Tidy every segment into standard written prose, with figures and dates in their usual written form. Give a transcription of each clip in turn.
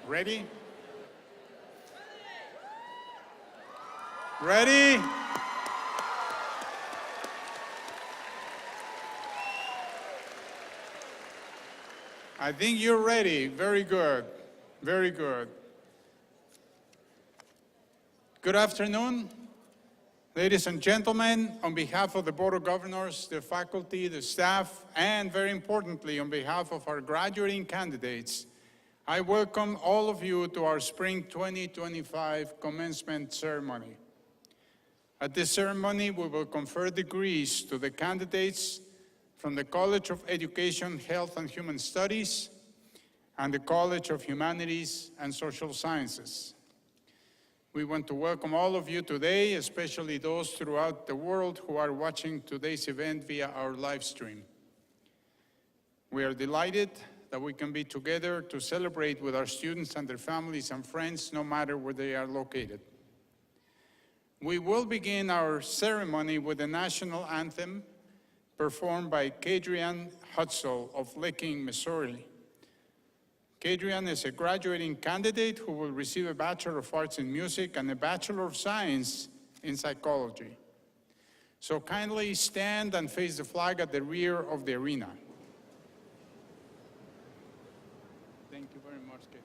Ready? Ready? I think you're ready. Very good. Very good. Good afternoon, ladies and gentlemen. On behalf of the Board of Governors, the faculty, the staff, and very importantly, on behalf of our graduating candidates, I welcome all of you to our Spring 2025 commencement ceremony. At this ceremony, we will confer degrees to the candidates from the College of Education, Health, and Human Studies and the College of Humanities and Social Sciences. We want to welcome all of you today, especially those throughout the world who are watching today's event via our live stream. We are delighted that we can be together to celebrate with our students and their families and friends, no matter where they are located. We will begin our ceremony with the national anthem performed by Kadrian Hutzel of Licking, Missouri. Kadrian is a graduating candidate who will receive a Bachelor of Arts in Music and a Bachelor of Science in Psychology. So kindly stand and face the flag at the rear of the arena. Thank you very much, Kadrian.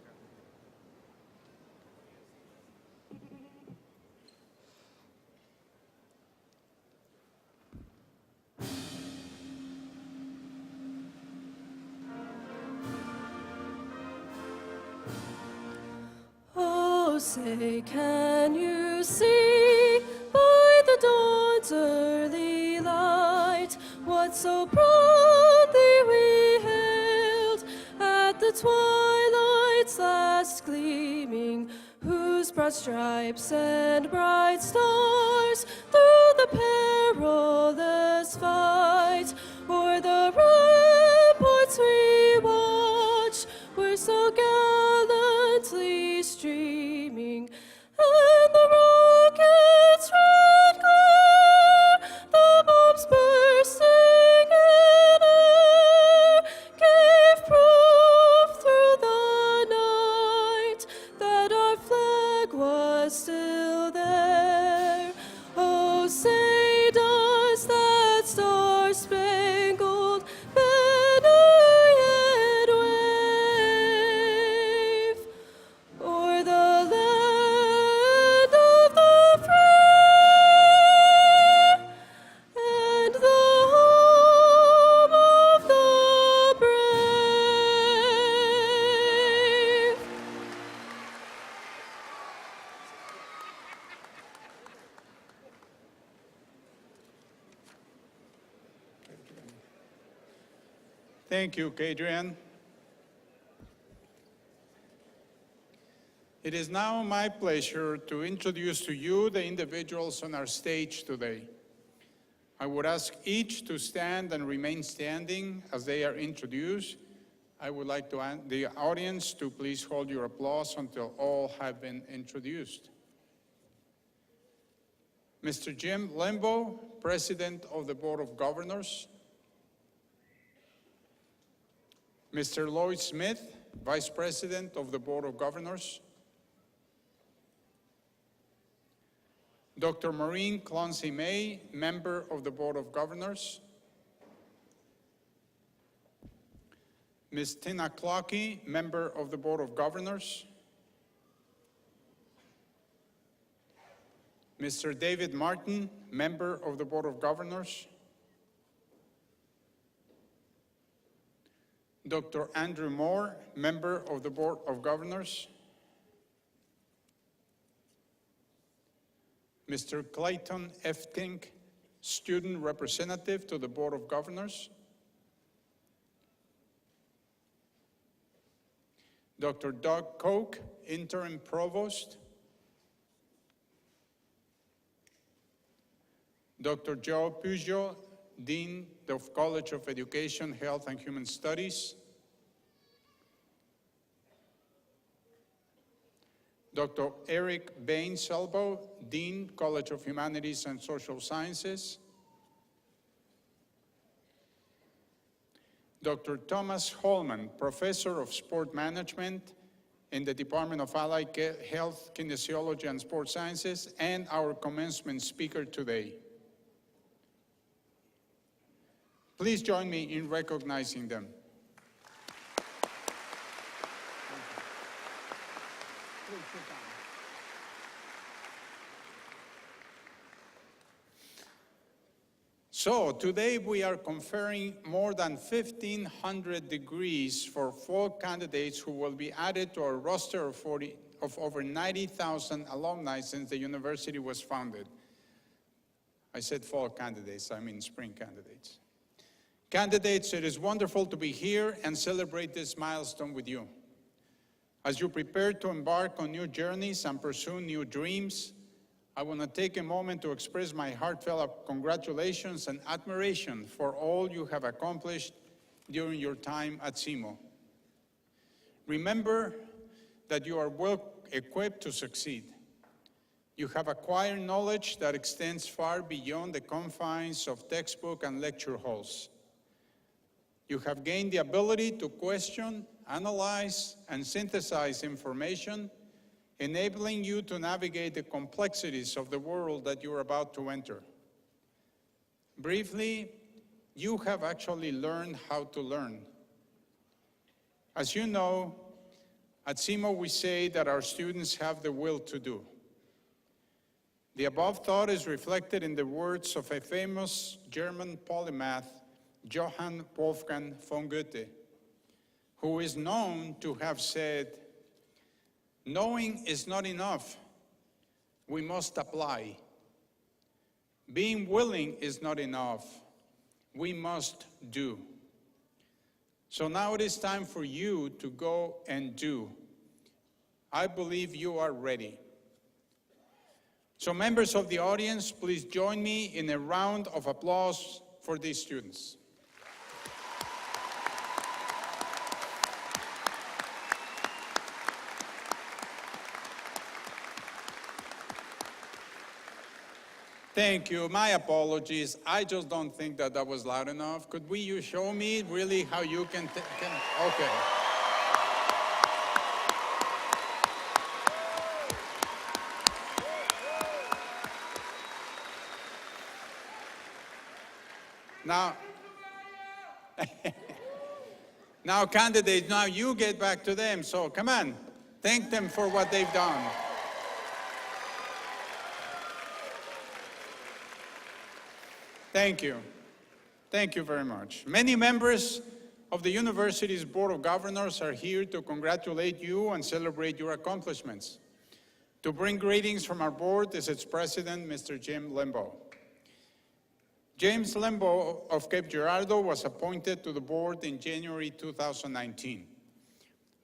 Oh, say, can you see by the dawn's early light what so proudly we hailed at the twilight's last gleaming, whose broad stripes and bright stars through the perilous fight o'er the ramparts we watched were so gallantly streaming, and the rockets' red glare, the bombs bursting in air, gave proof through the night that our flag was still there. Oh, say does that star-spangled banner yet wave o'er the land of the free and the home of the brave? Thank you, Kadrian. It is now my pleasure to introduce to you the individuals on our stage today. I would ask each to stand and remain standing as they are introduced. I would like the audience to please hold your applause until all have been introduced. Mr. Jim Lembo, President of the Board of Governors. Mr. Lloyd Smith, Vice President of the Board of Governors. Dr. Maureen Clancy May, Member of the Board of Governors. Ms. Tina Clockey, Member of the Board of Governors. Mr. David Martin, Member of the Board of Governors. Dr. Andrew Moore, Member of the Board of Governors. Mr. Clayton F. Tink, Student Representative to the Board of Governors. Dr. Doug Koch, Interim Provost. Dr. Joe Peugeot, Dean of College of Education, Health, and Human Studies. Dr. Eric Bain-Selbo, Dean, College of Humanities and Social Sciences. Dr. Thomas Holman, Professor of Sport Management in the Department of Allied Health, Kinesiology, and Sports Sciences, and our commencement speaker today. Please join me in recognizing them. So today we are conferring more than 1,500 degrees for fall candidates who will be added to our roster of over 90,000 alumni since the university was founded. I said fall candidates, I mean spring candidates. Candidates, it is wonderful to be here and celebrate this milestone with you. As you prepare to embark on new journeys and pursue new dreams, I want to take a moment to express my heartfelt congratulations and admiration for all you have accomplished during your time at SEMO. Remember that you are well equipped to succeed. You have acquired knowledge that extends far beyond the confines of textbook and lecture halls. You have gained the ability to question, analyze, and synthesize information, enabling you to navigate the complexities of the world that you are about to enter. Briefly, you have actually learned how to learn. As you know, at SEMO we say that our students have the will to do. The above thought is reflected in the words of a famous German polymath, Johann Wolfgang von Goethe, who is known to have said, "Knowing is not enough, we must apply. Being willing is not enough, we must do." So now it is time for you to go and do. I believe you are ready. So members of the audience, please join me in a round of applause for these students. Thank you. My apologies. I just don't think that that was loud enough. Could you show me really how you can okay. Now candidates, now you get back to them. So come on, thank them for what they've done. Thank you. Thank you very much. Many members of the university's Board of Governors are here to congratulate you and celebrate your accomplishments. To bring greetings from our board is its president, Mr. Jim Limbaugh. James Limbaugh of Cape Girardeau was appointed to the board in January 2019.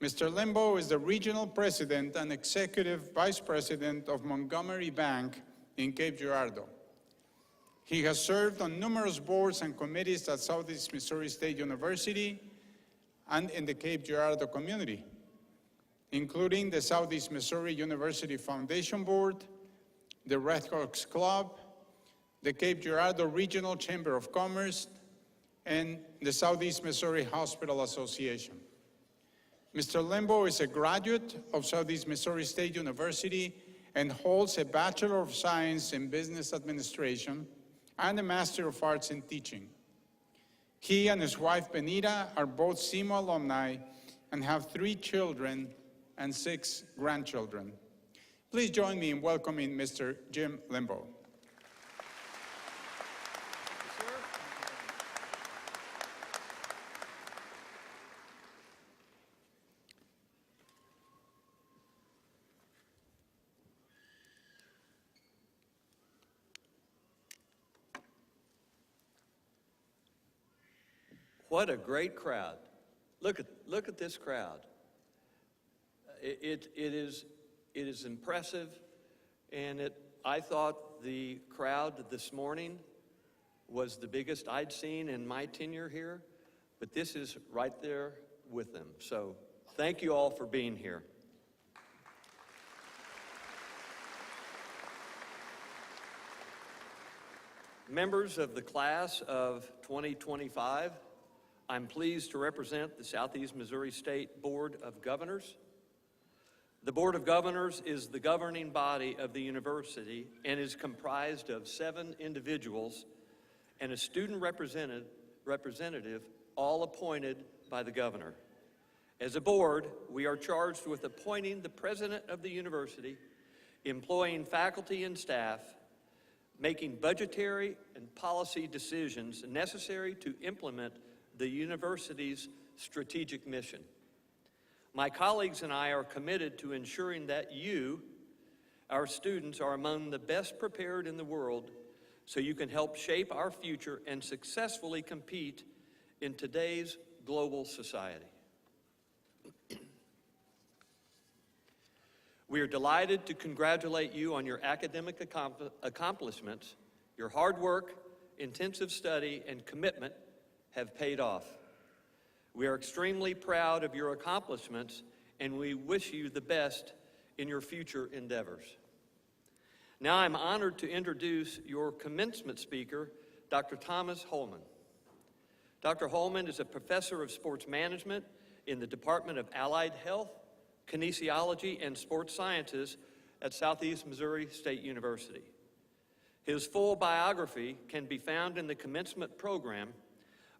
Mr. Limbaugh is the regional president and executive vice president of Montgomery Bank in Cape Girardeau. He has served on numerous boards and committees at Southeast Missouri State University and in the Cape Girardeau community, including the Southeast Missouri University Foundation Board, the Red Hawks Club, the Cape Girardeau Regional Chamber of Commerce, and the Southeast Missouri Hospital Association. Mr. Limbaugh is a graduate of Southeast Missouri State University and holds a Bachelor of Science in Business Administration and a Master of Arts in Teaching. He and his wife, Benita, are both SEMO alumni and have 3 children and 6 grandchildren. Please join me in welcoming Mr. Jim Limbaugh. What a great crowd. Look at this crowd. It is impressive, and I thought the crowd this morning was the biggest I'd seen in my tenure here, but this is right there with them. So thank you all for being here. Members of the class of 2025, I'm pleased to represent the Southeast Missouri State Board of Governors. The Board of Governors is the governing body of the university and is comprised of 7 individuals and a student representative, all appointed by the governor. As a board, we are charged with appointing the president of the university, employing faculty and staff, making budgetary and policy decisions necessary to implement the university's strategic mission. My colleagues and I are committed to ensuring that you, our students, are among the best prepared in the world so you can help shape our future and successfully compete in today's global society. We are delighted to congratulate you on your academic accomplishments. Your hard work, intensive study, and commitment have paid off. We are extremely proud of your accomplishments, and we wish you the best in your future endeavors. Now I'm honored to introduce your commencement speaker, Dr. Thomas Holman. Dr. Holman is a professor of sports management in the Department of Allied Health, Kinesiology, and Sports Sciences at Southeast Missouri State University. His full biography can be found in the commencement program,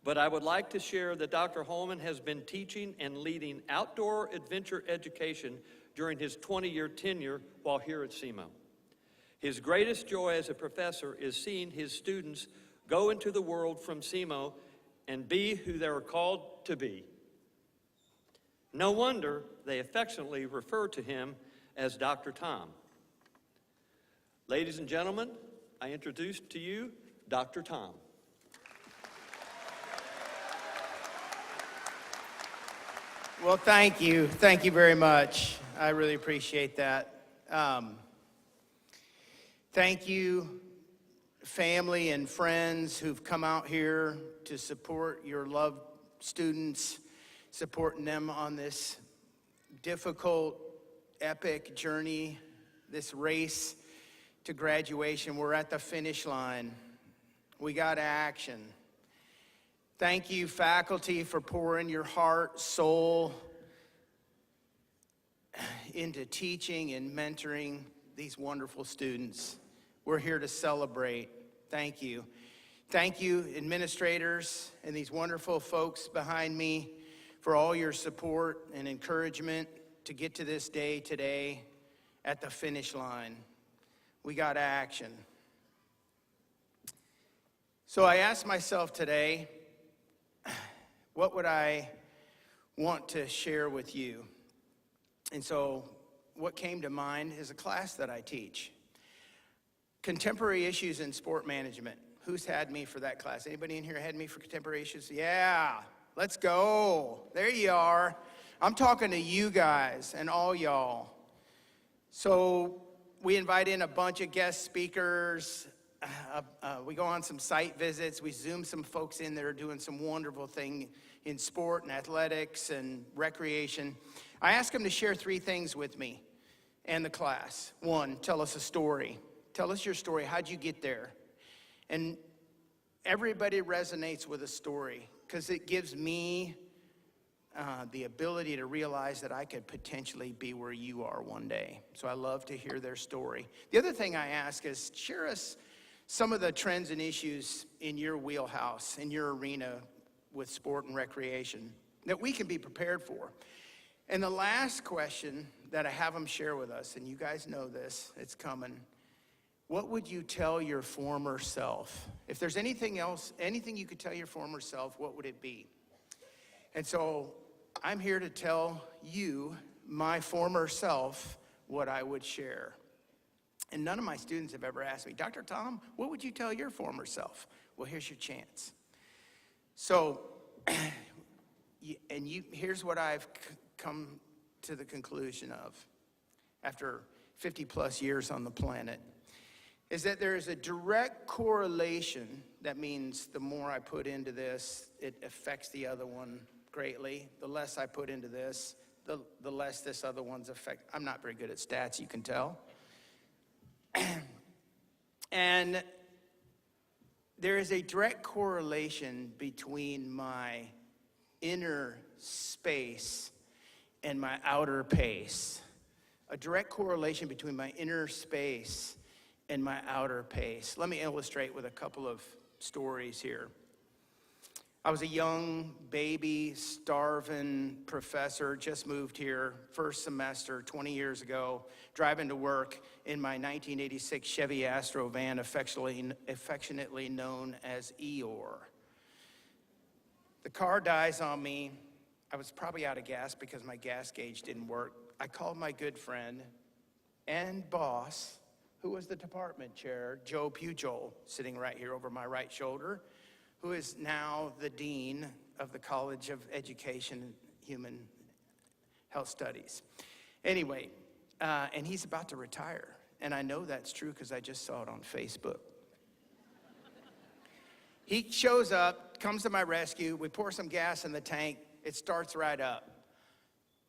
but I would like to share that Dr. Holman has been teaching and leading outdoor adventure education during his 20-year tenure while here at SEMO. His greatest joy as a professor is seeing his students go into the world from SEMO and be who they are called to be. No wonder they affectionately refer to him as Dr. Tom. Ladies and gentlemen, I introduce to you Dr. Tom. Well, thank you. Thank you very much. I really appreciate that. Thank you, family and friends who've come out here to support your loved students, supporting them on this difficult, epic journey, this race to graduation. We're at the finish line. We got action. Thank you, faculty, for pouring your heart, soul into teaching and mentoring these wonderful students. We're here to celebrate. Thank you. Thank you, administrators, and these wonderful folks behind me for all your support and encouragement to get to this day today at the finish line. We got action. So I asked myself today, what would I want to share with you? And so what came to mind is a class that I teach. Contemporary issues in sport management. Who's had me for that class? Anybody in here had me for contemporary issues? Yeah, let's go. There you are. I'm talking to you guys and all y'all. So we invite in a bunch of guest speakers. We go on some site visits. We Zoom some folks in that are doing some wonderful thing in sport and athletics and recreation. I ask them to share 3 things with me and the class. 1, tell us a story. Tell us your story. How'd you get there? And everybody resonates with a story because it gives me the ability to realize that I could potentially be where you are one day. So I love to hear their story. The other thing I ask is share us some of the trends and issues in your wheelhouse, in your arena with sport and recreation that we can be prepared for. And the last question that I have them share with us, and you guys know this, it's coming. What would you tell your former self? If there's anything else, anything you could tell your former self, what would it be? And so I'm here to tell you, my former self, what I would share. And none of my students have ever asked me, Dr. Tom, what would you tell your former self? Well, here's your chance. So, here's what I've come to the conclusion of after 50 plus years on the planet, is that there is a direct correlation. That means the more I put into this, it affects the other one greatly. The less I put into this, the less this other one's affect. I'm not very good at stats, you can tell. And there is a direct correlation between my inner space and my outer pace. a direct correlation between my inner space and my outer pace. Let me illustrate with a couple of stories here. I was a young baby, starving professor, just moved here, first semester, 20 years ago, driving to work in my 1986 Chevy Astro van, affectionately known as Eeyore. The car dies on me. I was probably out of gas because my gas gauge didn't work. I called my good friend and boss, who was the department chair, Joe Pugel, sitting right here over my right shoulder, who is now the dean of the College of Education and Human Health Studies. Anyway, and he's about to retire. And I know that's true because I just saw it on Facebook. He shows up, comes to my rescue. We pour some gas in the tank. It starts right up.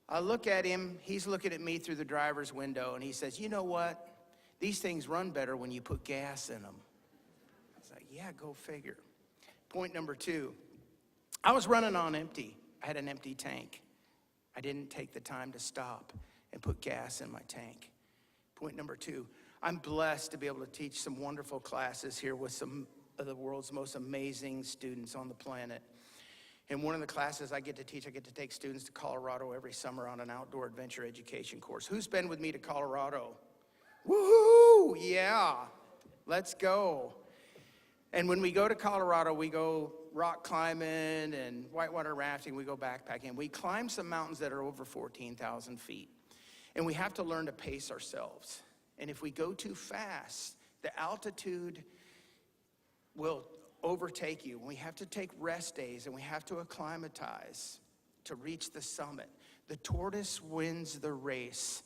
I look at him. He's looking at me through the driver's window, and he says, "You know what? These things run better when you put gas in them." I was like, "Yeah, go figure." Point number 2, I was running on empty. I had an empty tank. I didn't take the time to stop and put gas in my tank. Point number 2, I'm blessed to be able to teach some wonderful classes here with some of the world's most amazing students on the planet. And one of the classes I get to teach, I get to take students to Colorado every summer on an outdoor adventure education course. Who's been with me to Colorado? Woohoo! Yeah, let's go. And when we go to Colorado, we go rock climbing and whitewater rafting. We go backpacking. We climb some mountains that are over 14,000 feet. And we have to learn to pace ourselves. And if we go too fast, the altitude will overtake you. We have to take rest days, and we have to acclimatize to reach the summit. The tortoise wins the race.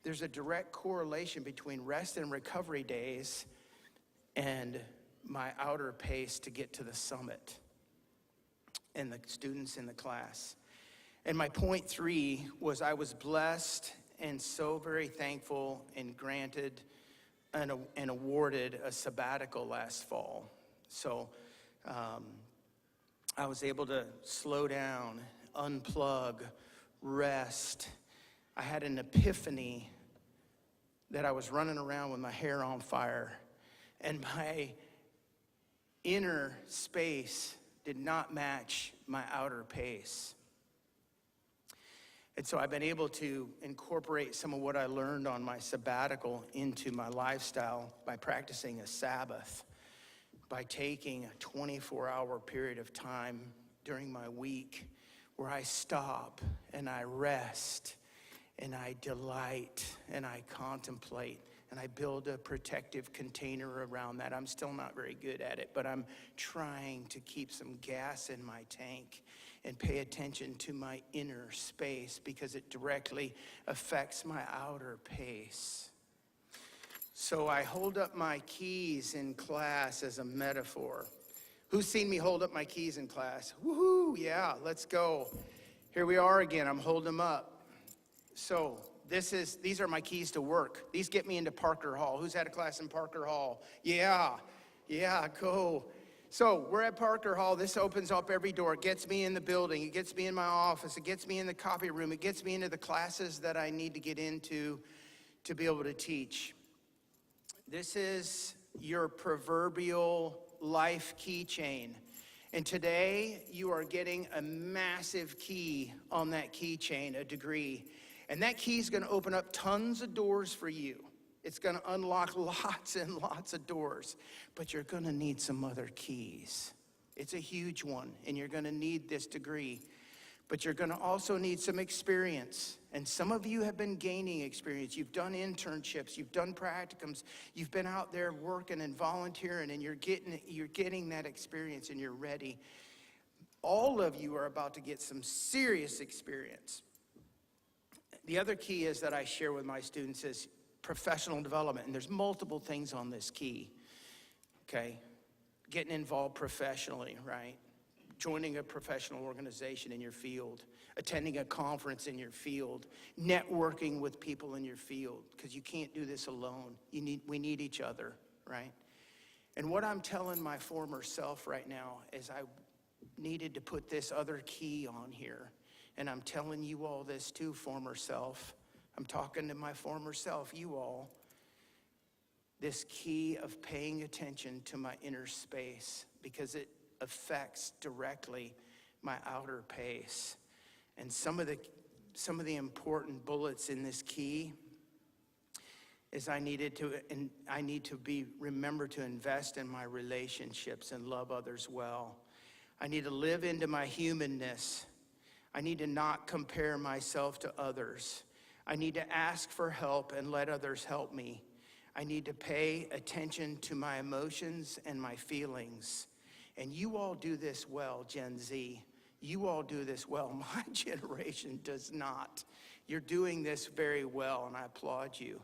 There's a direct correlation between rest and recovery days and my outer pace to get to the summit and the students in the class. And my point 3 was I was blessed and so very thankful and granted and awarded a sabbatical last fall. So I was able to slow down, unplug, rest. I had an epiphany that I was running around with my hair on fire, and my inner space did not match my outer pace. And so I've been able to incorporate some of what I learned on my sabbatical into my lifestyle by practicing a Sabbath, by taking a 24-hour period of time during my week where I stop and I rest and I delight and I contemplate and I build a protective container around that. I'm still not very good at it, but I'm trying to keep some gas in my tank and pay attention to my inner space because it directly affects my outer pace. So I hold up my keys in class as a metaphor. Who's seen me hold up my keys in class? Woohoo, yeah, let's go. Here we are again, I'm holding them up. So these are my keys to work. These get me into Parker Hall. Who's had a class in Parker Hall? Yeah, go. So we're at Parker Hall. This opens up every door. It gets me in the building. It gets me in my office. It gets me in the copy room. It gets me into the classes that I need to get into to be able to teach. This is your proverbial life keychain. And today you are getting a massive key on that keychain, a degree. And that key is going to open up tons of doors for you. It's going to unlock lots and lots of doors. But you're going to need some other keys. It's a huge one, and you're going to need this degree. But you're going to also need some experience. And some of you have been gaining experience. You've done internships. You've done practicums. You've been out there working and volunteering, and you're getting that experience, and you're ready. All of you are about to get some serious experience. The other key is that I share with my students is professional development. And there's multiple things on this key, okay? Getting involved professionally, right? Joining a professional organization in your field, attending a conference in your field, networking with people in your field, because you can't do this alone. We need each other, right? And what I'm telling my former self right now is I needed to put this other key on here. And I'm telling you all this too, former self, I'm talking to my former self, you all. This key of paying attention to my inner space, because it affects directly my outer pace. And some of the important bullets in this key is I need to remember to invest in my relationships and love others well. I need to live into my humanness. I need to not compare myself to others. I need to ask for help and let others help me. I need to pay attention to my emotions and my feelings. And you all do this well, Gen Z. You all do this well. My generation does not. You're doing this very well, and I applaud you.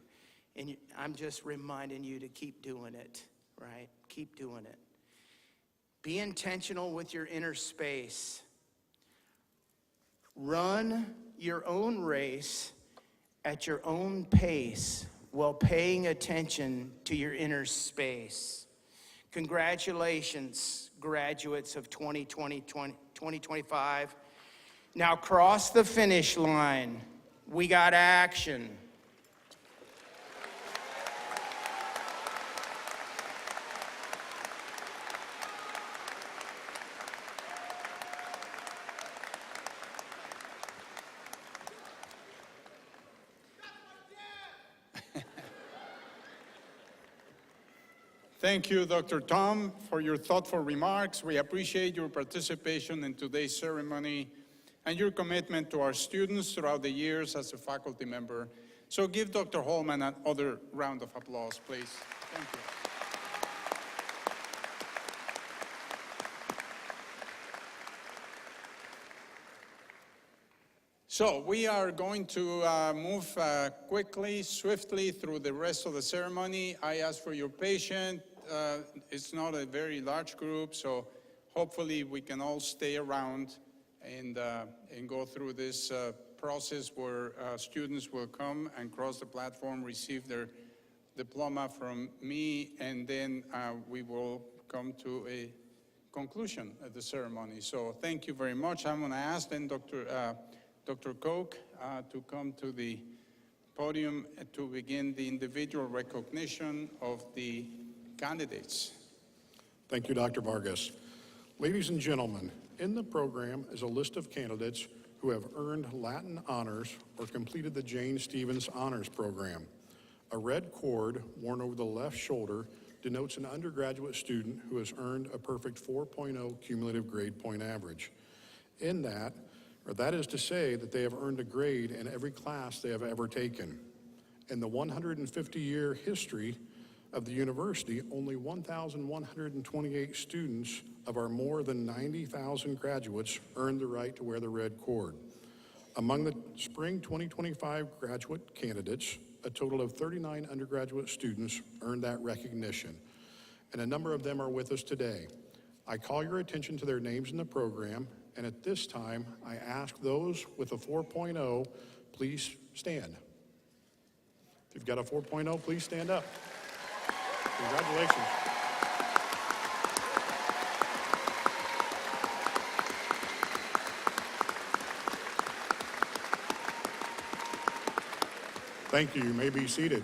And I'm just reminding you to keep doing it, right? Keep doing it. Be intentional with your inner space. Run your own race at your own pace while paying attention to your inner space. Congratulations, graduates of 2025. Now cross the finish line. We got action. Thank you, Dr. Tom, for your thoughtful remarks. We appreciate your participation in today's ceremony and your commitment to our students throughout the years as a faculty member. So give Dr. Holman another round of applause, please. Thank you. So we are going to move quickly, swiftly through the rest of the ceremony. I ask for your patience. It's not a very large group, so hopefully we can all stay around and go through this process where students will come and cross the platform, receive their diploma from me, and then we will come to a conclusion of the ceremony. So thank you very much. I'm going to ask then Dr. Koch to come to the podium to begin the individual recognition of the candidates. Thank you, Dr. Vargas. Ladies and gentlemen, in the program is a list of candidates who have earned Latin honors or completed the Jane Stevens Honors Program. A red cord worn over the left shoulder denotes an undergraduate student who has earned a perfect 4.0 cumulative grade point average. That is to say that they have earned a grade in every class they have ever taken. In the 150-year history of the university, only 1,128 students of our more than 90,000 graduates earned the right to wear the red cord. Among the spring 2025 graduate candidates, a total of 39 undergraduate students earned that recognition, and a number of them are with us today. I call your attention to their names in the program, and at this time, I ask those with a 4.0, please stand. If you've got a 4.0, please stand up. Congratulations. Thank you. You may be seated.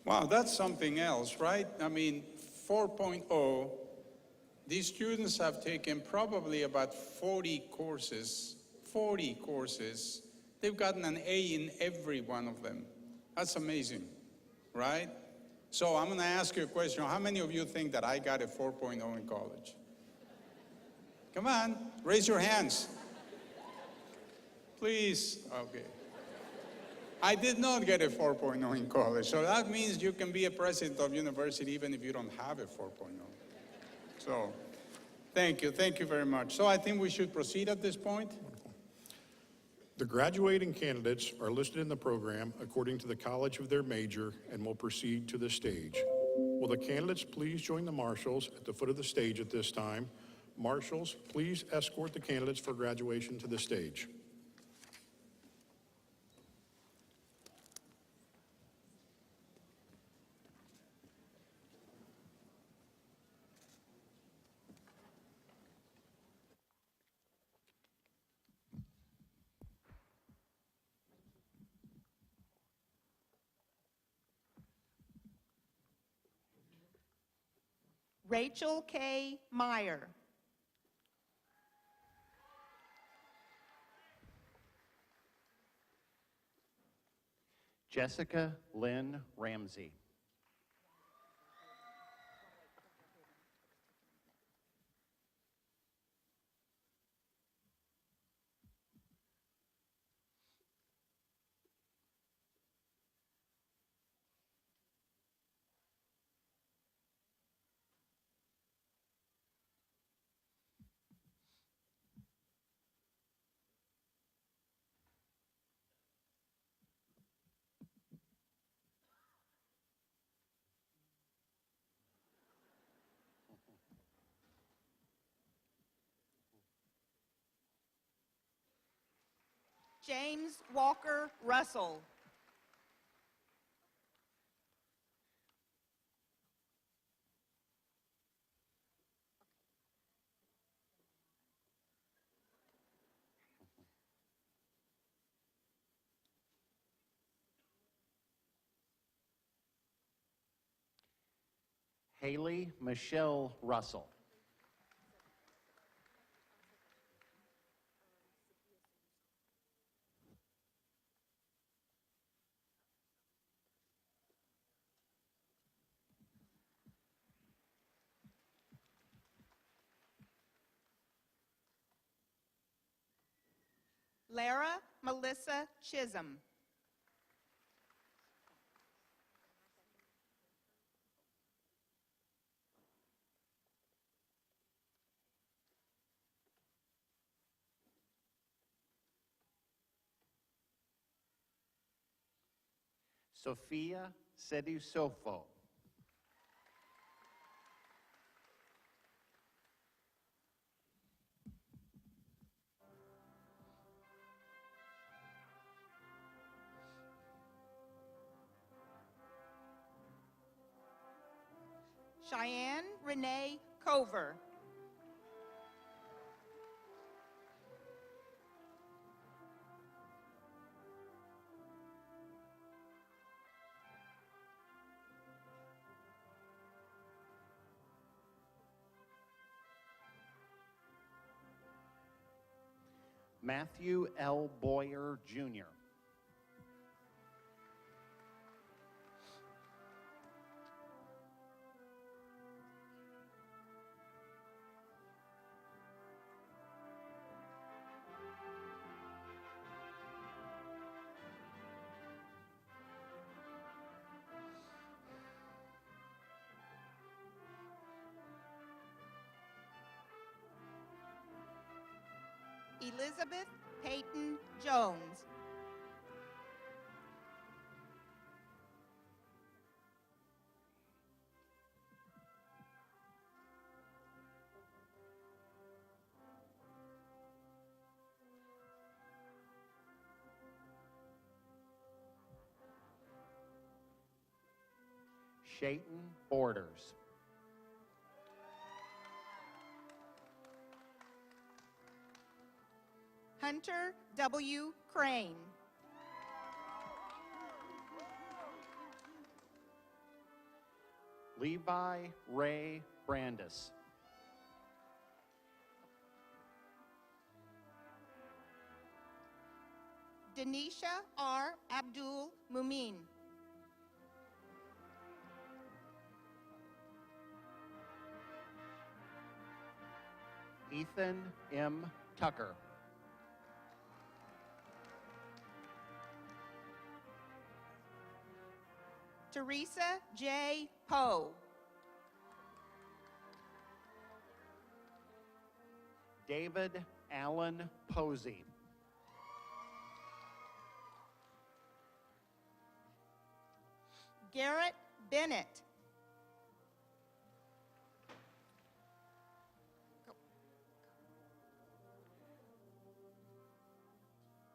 Wow, that's something else, right? I mean, 4.0, these students have taken probably about 40 courses. They've gotten an A in every one of them. That's amazing, right? So I'm gonna ask you a question. How many of you think that I got a 4.0 in college? Come on, raise your hands. Please, okay. I did not get a 4.0 in college, so that means you can be a president of university even if you don't have a 4.0. So, thank you very much. So I think we should proceed at this point. The graduating candidates are listed in the program according to the college of their major and will proceed to the stage. Will the candidates please join the marshals at the foot of the stage at this time? Marshals, please escort the candidates for graduation to the stage. Rachel K. Meyer. Jessica Lynn Ramsey. James Walker Russell. Haley Michelle Russell. Lara Melissa Chisholm. Sophia Sedusofo. Cheyenne Renee Cover. Matthew L. Boyer, Jr. Elizabeth Peyton Jones. Shayton Borders. Hunter W. Crane. Levi Ray Brandis. Denisha R. Abdul Mumin. Ethan M. Tucker. Teresa J. Poe. David Allen Posey. Garrett Bennett.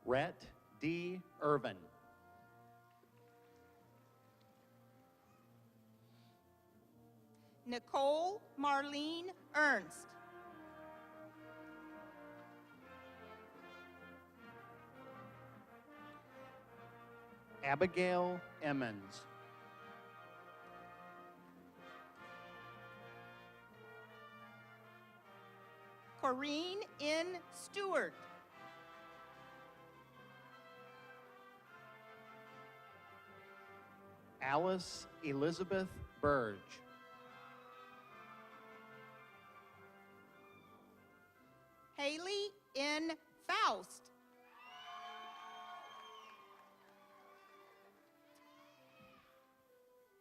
Rhett D. Irvin. Nicole Marlene Ernst. Abigail Emmons. Corrine N. Stewart. Alice Elizabeth Burge. Haley N. Faust.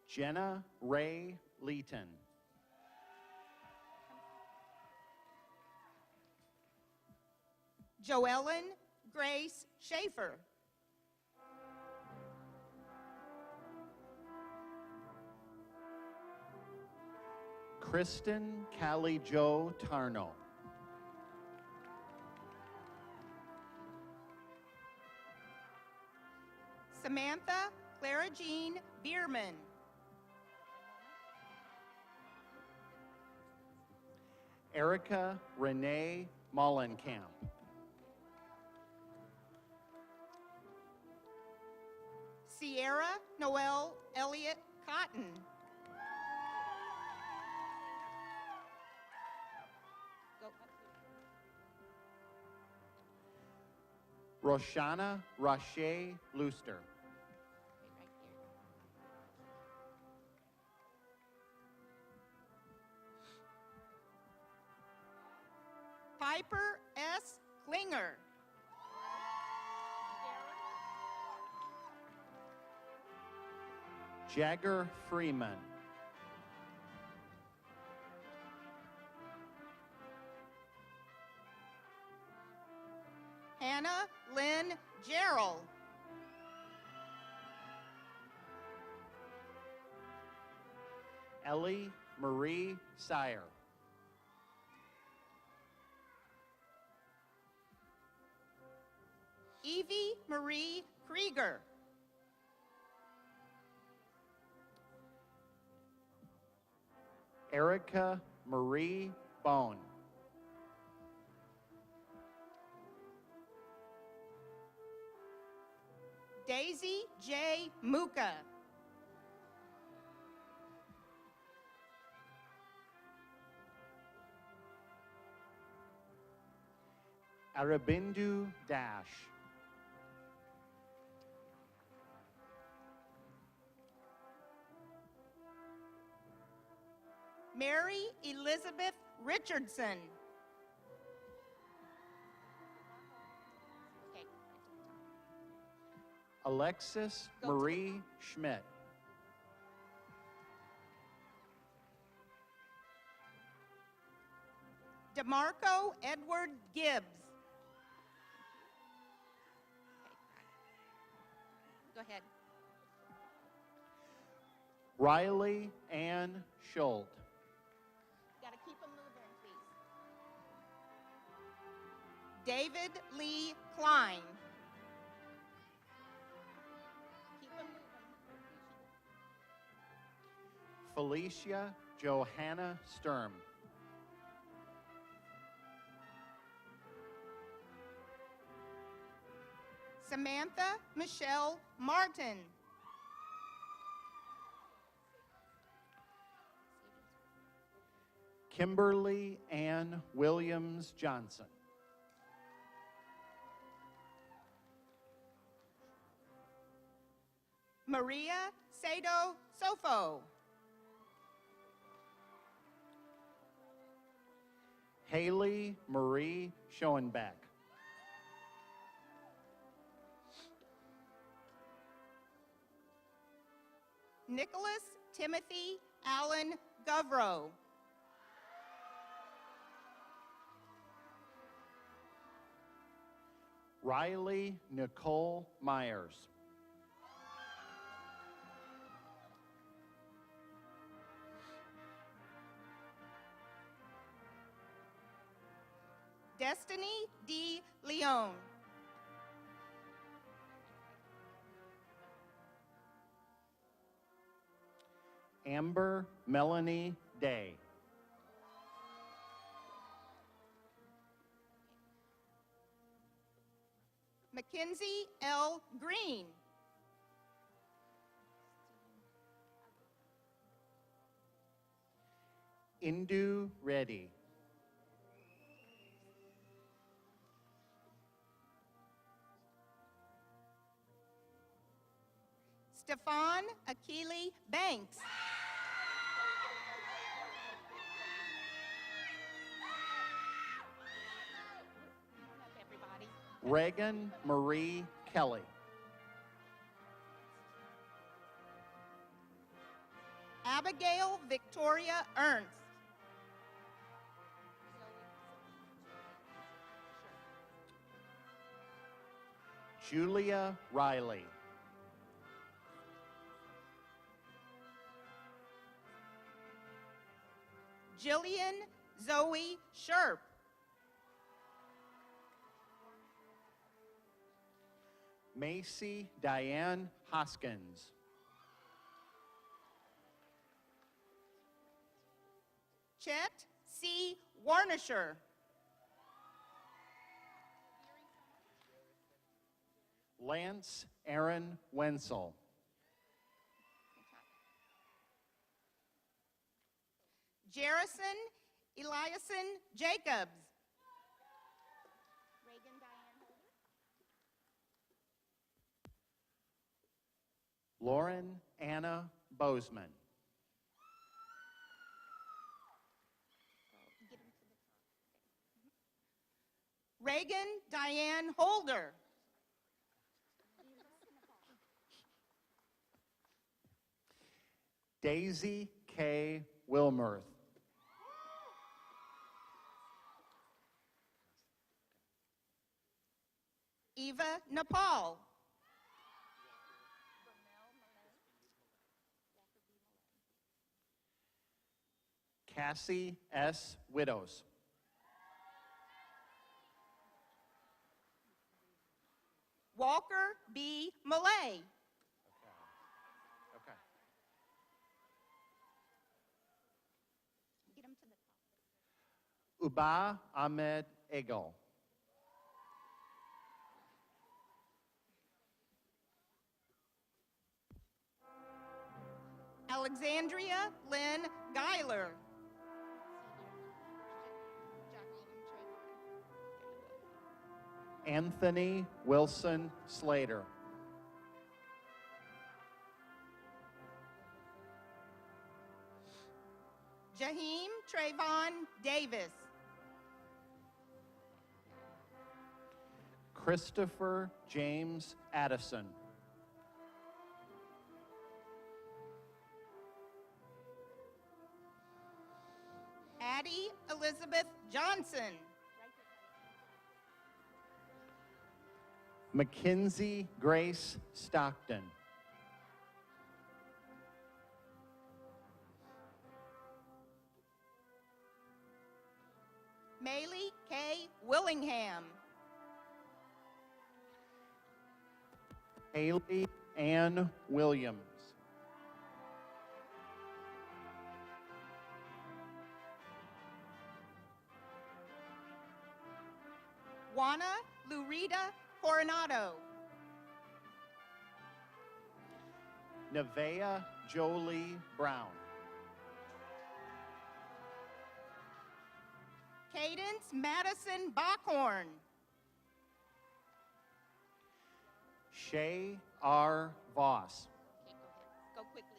Jenna Ray Leeton. Joellen Grace Schaefer. Kristen Callie Jo Tarno. Samantha Clara Jean Bierman. Erica Renee Mollenkamp. Sierra Noel Elliott Cotton. Go up. Roshana Rashe Luster. Okay, right here. Piper S. Klinger. Jagger Freeman. Hannah Lynn Gerald. Ellie Marie Sire. Evie Marie Krieger. Erica Marie Bone. Daisy J. Muka. Arabindu Dash. Mary Elizabeth Richardson. Okay. Alexis Go to the- Marie Schmidt. DeMarco Edward Gibbs. Okay, go ahead. Riley Ann Schult. Got to keep them moving, please. David Lee Klein. Keep them moving. Felicia Johanna Sturm. Samantha Michelle Martin. Kimberly Ann Williams Johnson. Maria Sado Sofo. Haley Marie Schoenbeck. Nicholas Timothy Allen Govro. Riley Nicole Myers. Destiny D. Leon. Amber Melanie Day. Mackenzie L. Green. Indu Reddy. Stefan Akili Banks. Everybody. Reagan Marie Kelly. Abigail Victoria Ernst. Julia Riley. Jillian Zoe Sherp. Macy Diane Hoskins. Chet C. Warnisher. Lance Aaron Wenzel. Jerison Eliason Jacobs. Reagan Diane Holder. Lauren Anna Bozeman. Get him to the top. Reagan Diane Holder. Daisy K. Wilmerth. Eva Nepal. Cassie S. Widows. Walker B. Malay. Okay. Get him to the top. Uba Ahmed Egal. Alexandria Lynn Geiler. Anthony Wilson Slater. Jaheim Trayvon Davis. Christopher James Addison. Addie Elizabeth Johnson. Mackenzie Grace Stockton. Maylee K. Willingham. Haley Ann Williams. Juana Lurita Coronado. Nevaeh Jolie Brown. Cadence Madison Bockhorn. Shay R. Voss. Okay, go ahead. Go quickly,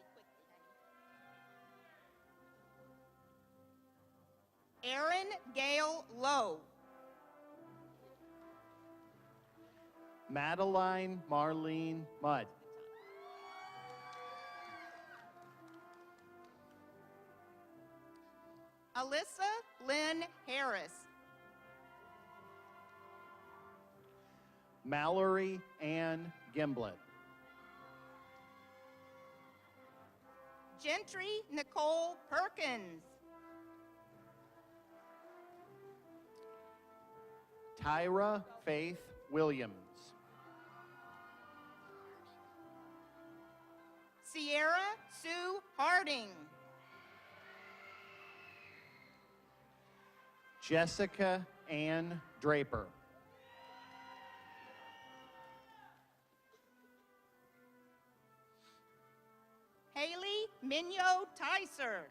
honey. Erin Gale Lowe. Madeline Marlene Mudd. Alyssa Lynn Harris. Mallory Ann Gimblett. Gentry Nicole Perkins. Tyra Faith Williams. Sierra Sue Harding. Jessica Ann Draper. Haley Minyo Tyser.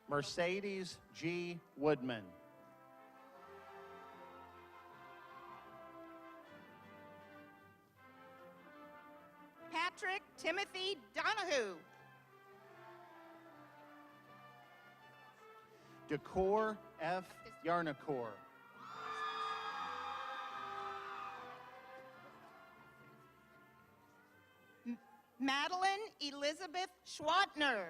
Mercedes G. Woodman. Timothy Donahue. Decor F. Yarnacor. Madeline Elizabeth Schwatner.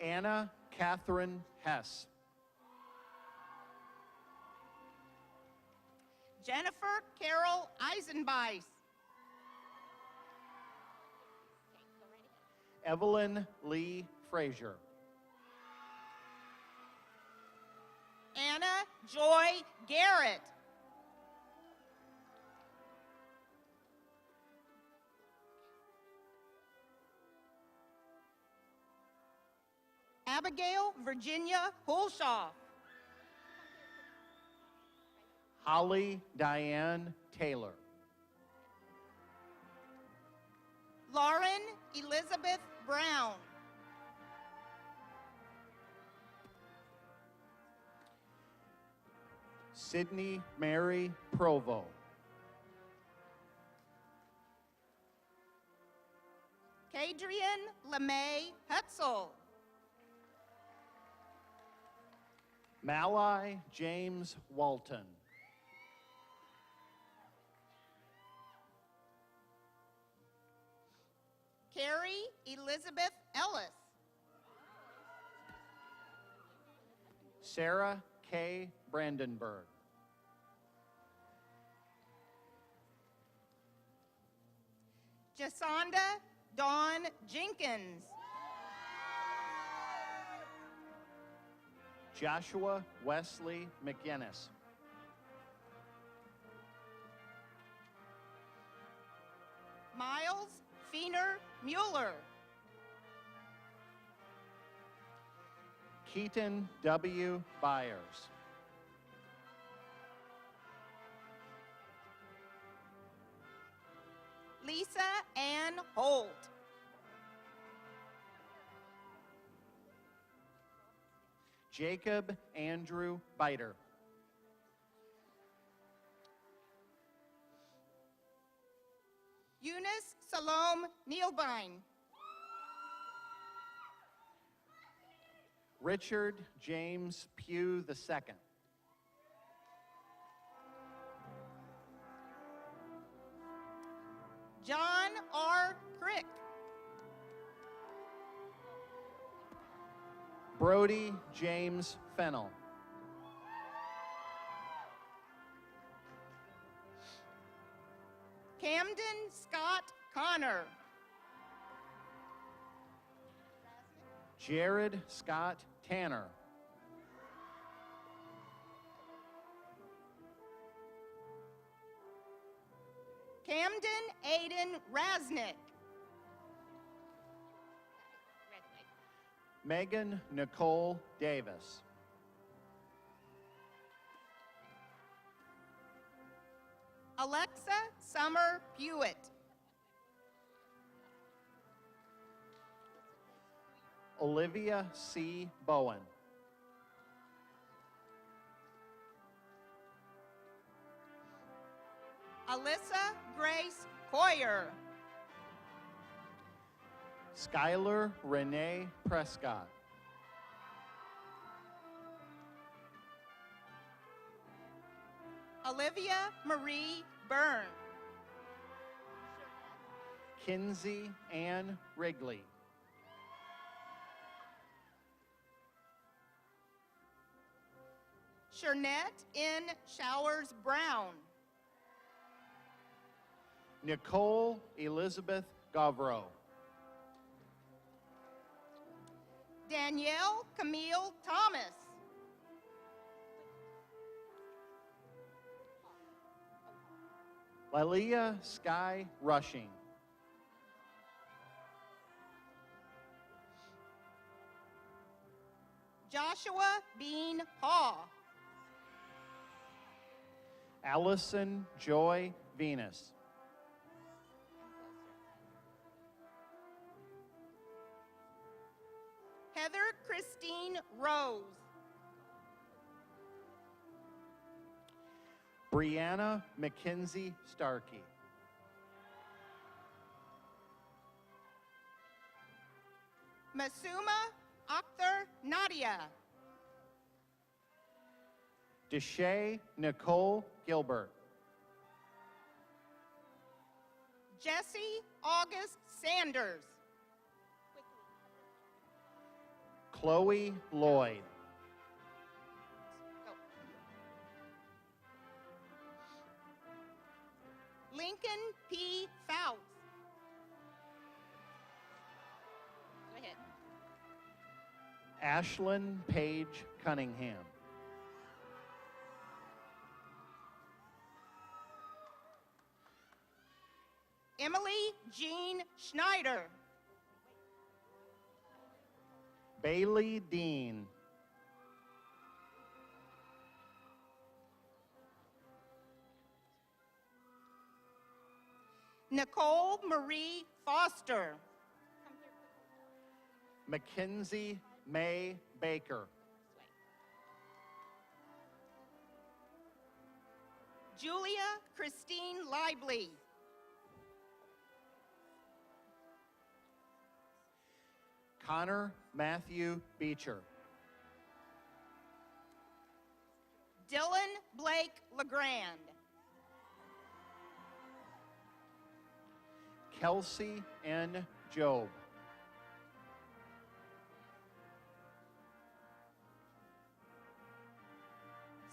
Anna Catherine Hess. Jennifer Carol Eisenbeis. Evelyn Lee Frazier. Anna Joy Garrett. Abigail Virginia Hulshoff. Holly Diane Taylor. Lauren Elizabeth Brown. Sydney Mary Provo. Kadrian LeMay Hutzel. Malai James Walton. Carrie Elizabeth Ellis. Sarah K. Brandenburg. Jasonda Dawn Jenkins. Joshua Wesley McGinnis. Miles Feener Mueller. Keaton W. Byers. Lisa Ann Holt. Jacob Andrew Biter. Eunice Salome Neilbein. Richard James Pugh II. John R. Crick. Brody James Fennell. Camden Scott Connor. Jared Scott Tanner. Camden Aiden Rasnick. Megan Nicole Davis. Alexa Summer Hewitt. Olivia C. Bowen. Alyssa Grace Coyer. Skylar Renee Prescott. Olivia Marie Byrne. Kinsey Ann Wrigley. Shernette N. Showers Brown. Nicole Elizabeth Gavro. Danielle Camille Thomas. Lilia Sky Rushing. Joshua Bean Paw. Allison Joy Venus. Heather Christine Rose. Brianna McKenzie Starkey. Masuma Akhtar Nadia. Deshay Nicole Gilbert. Jesse August Sanders. Chloe Lloyd. Go. Lincoln P. Fouts. Go ahead. Ashlyn Page Cunningham. Emily Jean Schneider. Bailey Dean. Nicole Marie Foster. Mackenzie May Baker. Julia Christine Lively. Connor Matthew Beecher. Dylan Blake LeGrand. Kelsey N. Job.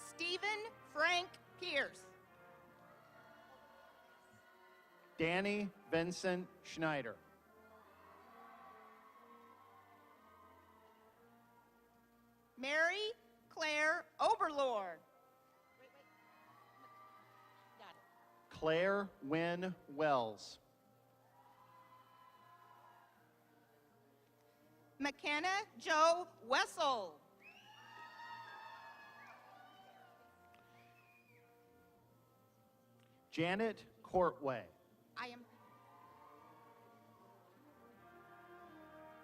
Stephen Frank Pierce. Danny Vincent Schneider. Mary Claire Oberlord. Got it. Claire Wynn Wells. McKenna Joe Wessel. Janet Courtway. I am.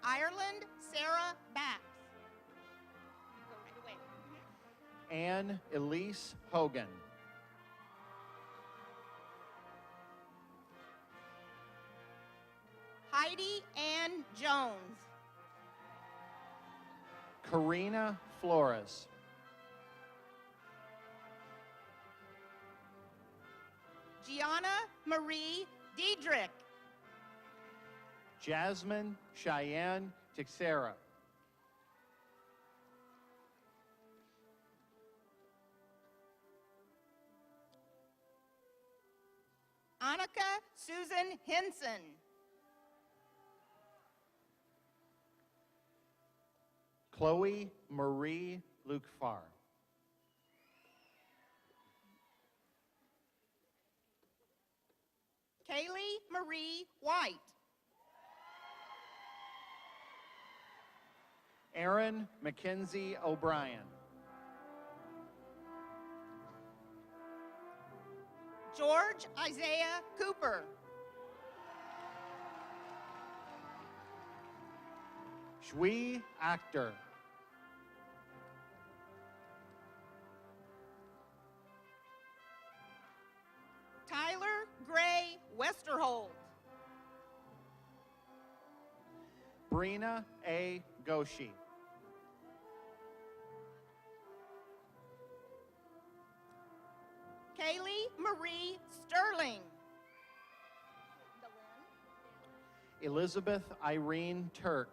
Ireland Sarah Bax. Go right away. Anne Elise Hogan. Heidi Ann Jones. Karina Flores. Gianna Marie Diedrich. Jasmine Cheyenne Tixera. Annika Susan Henson. Chloe Marie Luke Farr. Kaylee Marie White. Aaron Mackenzie O'Brien. George Isaiah Cooper. Shui Akhtar. Tyler Gray Westerholt. Brina A. Goshi. Kaylee Marie Sterling. Elizabeth Irene Turk.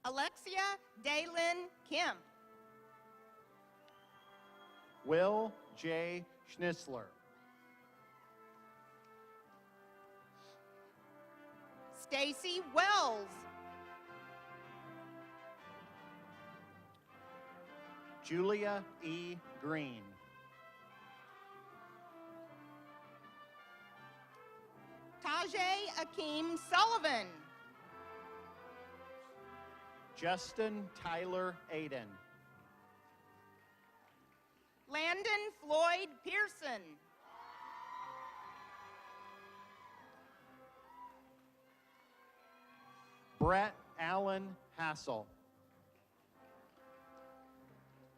Alexia Daylin Kemp. Will J. Schnitzler. Stacy Wells. Julia E. Green. Tajay Akeem Sullivan. Justin Tyler Aiden. Landon Floyd Pearson. Brett Allen Hassel.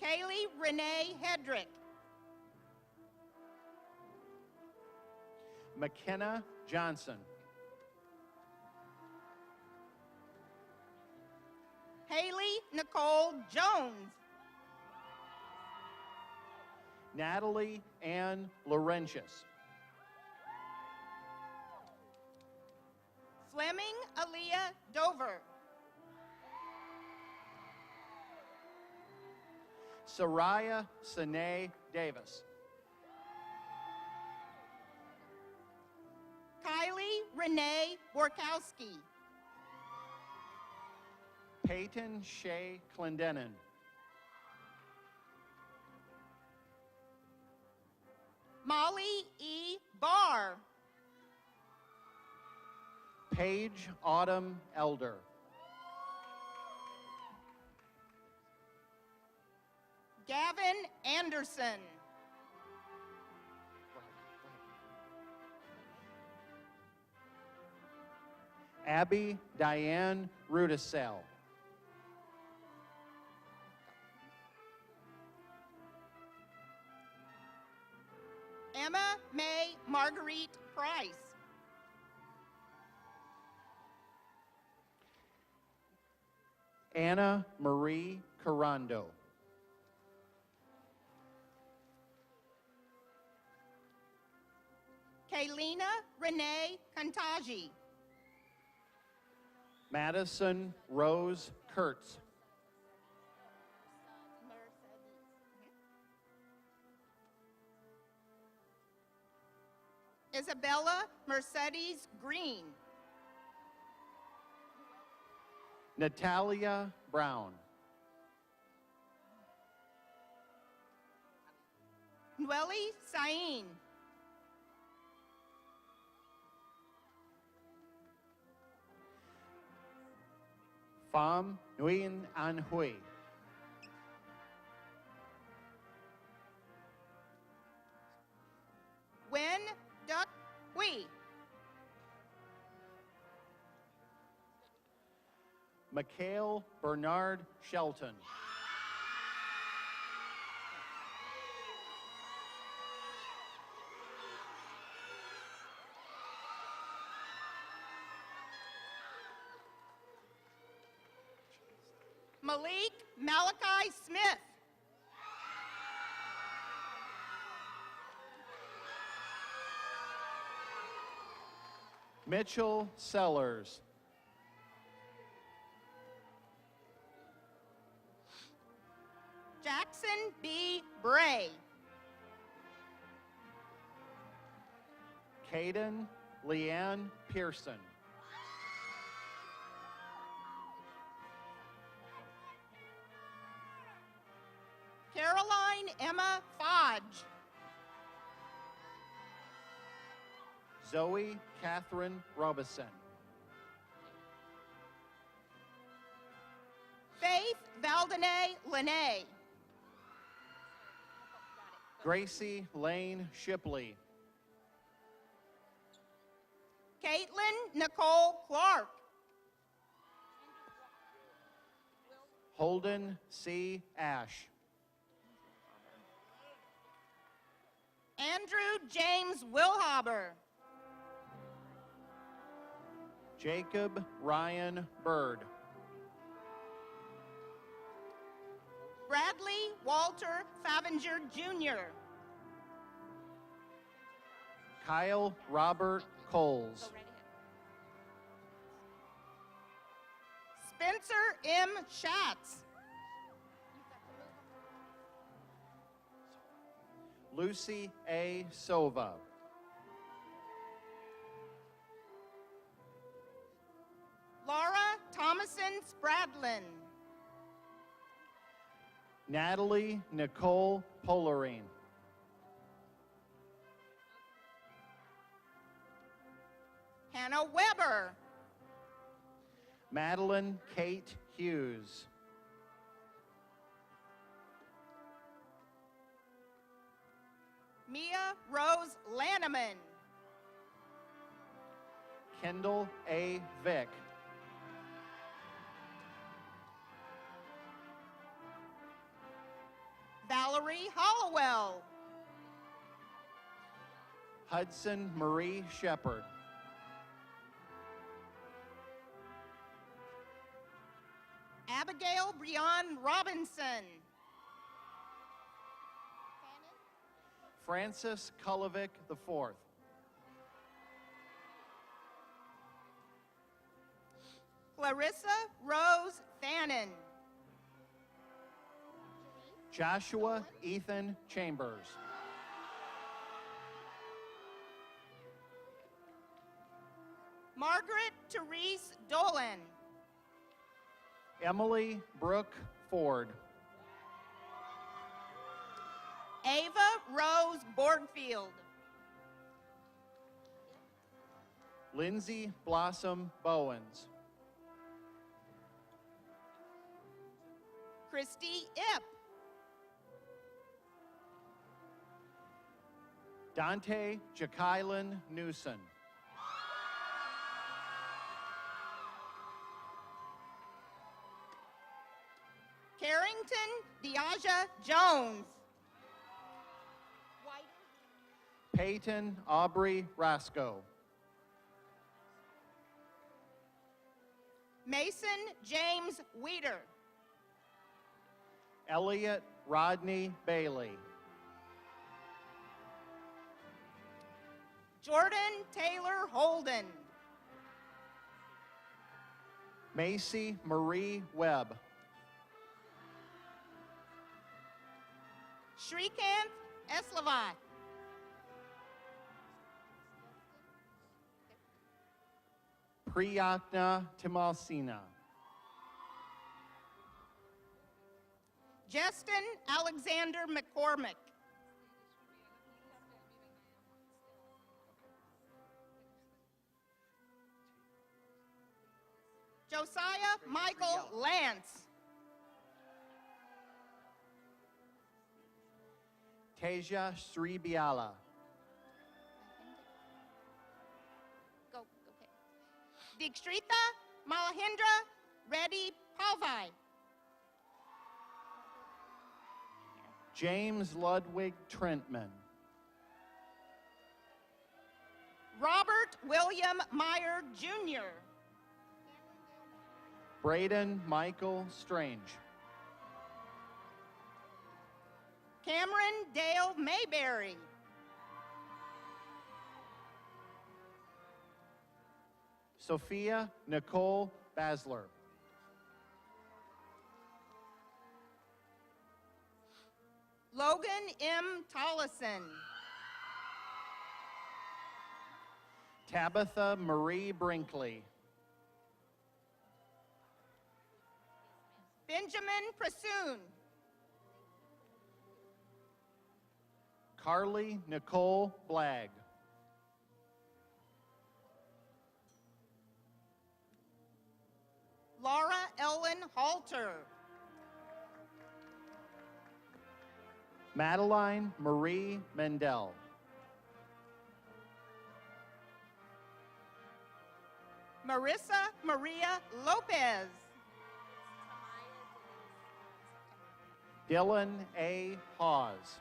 Kaylee Renee Hedrick. McKenna Johnson. Haley Nicole Jones. Natalie Ann Laurentius. Fleming Aaliyah Dover. Soraya Sine Davis. Kylie Renee Borkowski. Peyton Shea Clendenin. Molly E. Barr. Paige Autumn Elder. Gavin Anderson. Abby Diane Rudisell. Emma May Marguerite Price. Anna Marie Carando. Kaylina Renee Kantaji. Madison Rose Kurtz. Isabella Mercedes Green. Natalia Brown. Nweli Sain. Pham Nguyen An Hui. Wen Duc Hui. Mikhail Bernard Shelton. Malik Malachi Smith. Mitchell Sellers. Jackson B. Bray. Caden Leanne Pearson. Caroline Emma Fodge. Zoe Catherine Robison. Faith Valdene Lene. Gracie Lane Shipley. Caitlin Nicole Clark. Holden C. Ash. Andrew James Wilhaber. Jacob Ryan Bird. Bradley Walter Favinger Jr. Kyle Robert Coles. Spencer M. Schatz. Lucy A. Sova. Laura Thomason Spradlin. Natalie Nicole Polarine. Hannah Weber. Madeline Kate Hughes. Mia Rose Lanneman. Kendall A. Vick. Valerie Hollowell. Hudson Marie Shepard. Abigail Breon Robinson. Francis Kulovic IV. Clarissa Rose Fannin. Joshua Ethan Chambers. Margaret Therese Dolan. Emily Brooke Ford. Ava Rose Borgfield. Lindsay Blossom Bowens. Christy Ip. Dante Jacqueline Newson. Carrington Diaja Jones. Peyton Aubrey Rasco. Mason James Weeder. Elliot Rodney Bailey. Jordan Taylor Holden. Macy Marie Webb. Shrikant Eslavat. Priyatna Timalsina. Justin Alexander McCormick. Josiah Michael Lance. Teja Sribiala. Go, okay. Dikshritha Malahindra Reddy Palvai. James Ludwig Trentman. Robert William Meyer Jr. Braden Michael Strange. Cameron Dale Mayberry. Sophia Nicole Basler. Logan M. Tollison. Tabitha Marie Brinkley. Benjamin Prasoon. Carly Nicole Blagg. Laura Ellen Halter. Madeline Marie Mendel. Marissa Maria Lopez. Dylan A. Hawes.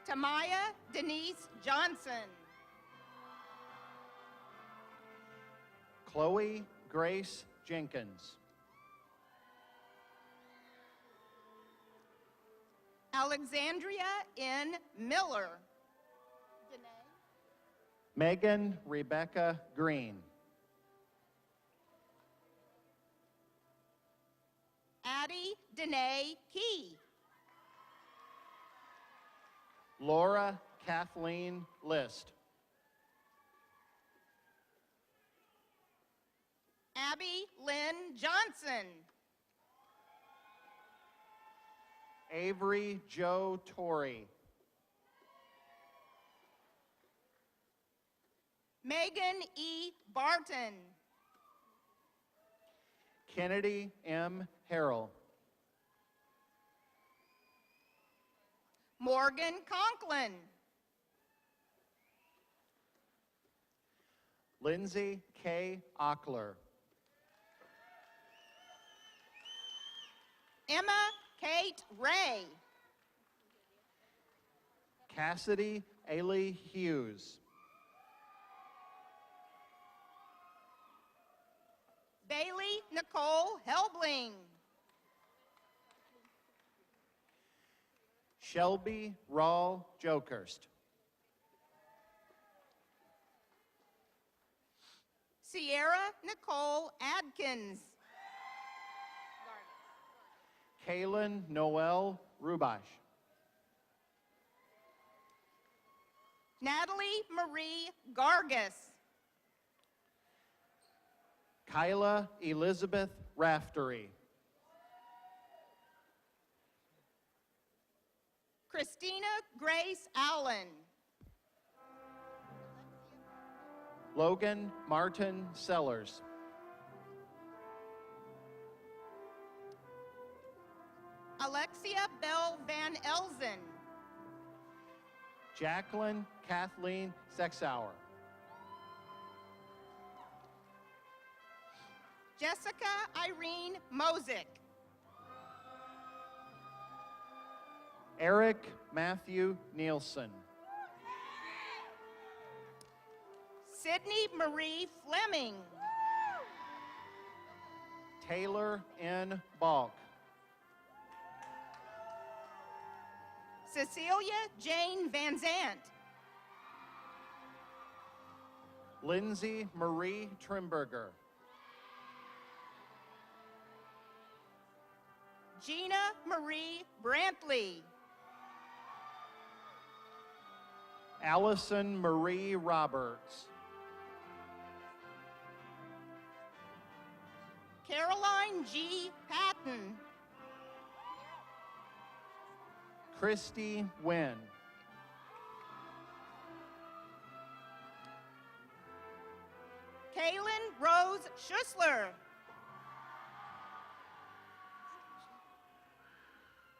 Tamaya Denise Johnson. Chloe Grace Jenkins. Alexandria N. Miller. Megan Rebecca Green. Addie Danae Key. Laura Kathleen List. Abby Lynn Johnson. Avery Joe Torrey. Megan E. Barton. Kennedy M. Harrell. Morgan Conklin. Lindsay K. Ockler. Emma Kate Ray. Cassidy Ailey Hughes. Bailey Nicole Helbling. Shelby Rawl Jokerst. Sierra Nicole Adkins. Kaylin Noel Rubash. Natalie Marie Gargas. Kyla Elizabeth Raftery. Christina Grace Allen. Logan Martin Sellers. Alexia Bell Van Elzen. Jacqueline Kathleen Sexauer. Jessica Irene Mosick. Eric Matthew Nielsen. Sydney Marie Fleming. Taylor N. Balk. Cecilia Jane Van Zant. Lindsay Marie Trimberger. Gina Marie Brantley. Allison Marie Roberts. Caroline G. Patton. Christy Wynn. Kaylin Rose Schussler.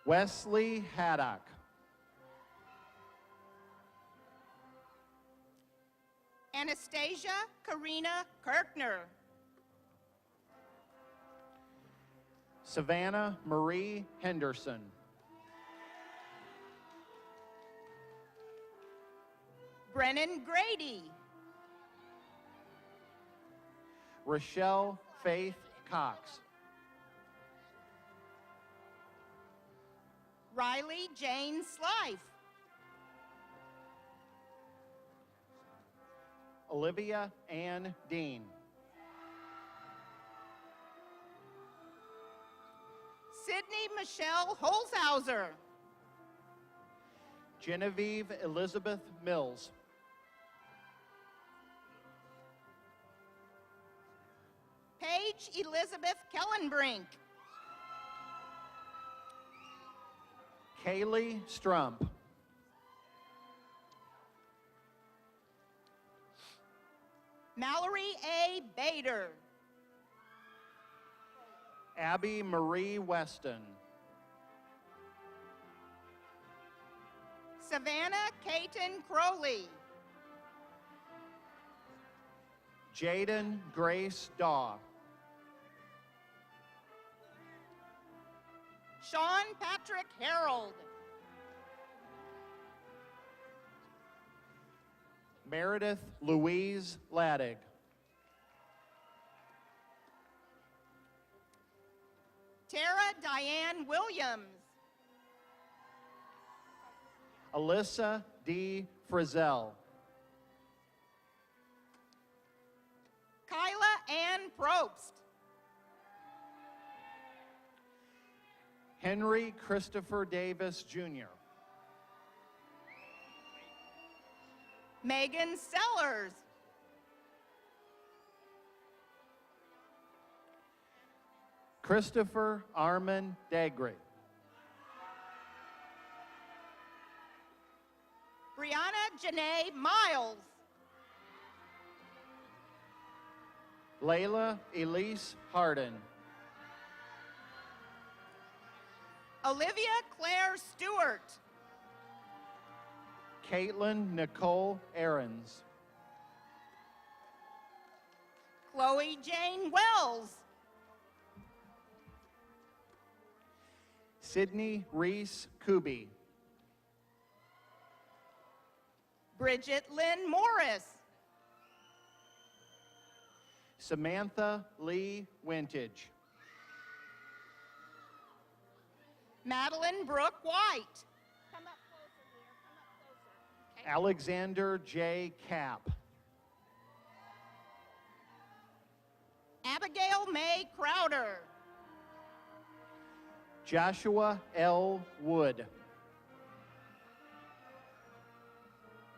Wesley Haddock. Anastasia Karina Kirkner. Savannah Marie Henderson. Brennan Grady. Rochelle Faith Cox. Riley Jane Slife. Olivia Ann Dean. Sydney Michelle Holzhauser. Genevieve Elizabeth Mills. Paige Elizabeth Kellenbrink. Kaylee Strump. Mallory A. Bader. Abby Marie Weston. Savannah Caton Crowley. Jaden Grace Daw. Sean Patrick Harold. Meredith Louise Laddig. Tara Diane Williams. Alyssa D. Frizzell. Kyla Ann Probst. Henry Christopher Davis Jr. Megan Sellers. Christopher Armin Dagry. Brianna Janae Miles. Layla Elise Harden. Olivia Claire Stewart. Caitlin Nicole Aarons. Chloe Jane Wells. Sydney Reese Kuby. Bridget Lynn Morris. Samantha Lee Wintage. Madeline Brooke White. Come up closer, dear. Come up closer. Okay. Alexander J. Capp. Abigail May Crowder. Joshua L. Wood.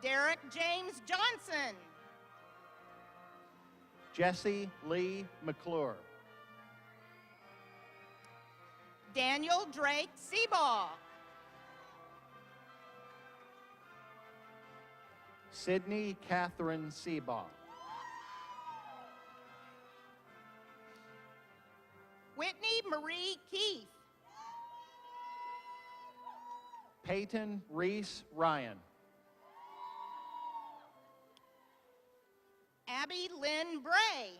Derek James Johnson. Jesse Lee McClure. Daniel Drake Seabaugh. Sydney Catherine Seabaugh. Whitney Marie Keith. Peyton Reese Ryan. Abby Lynn Bray.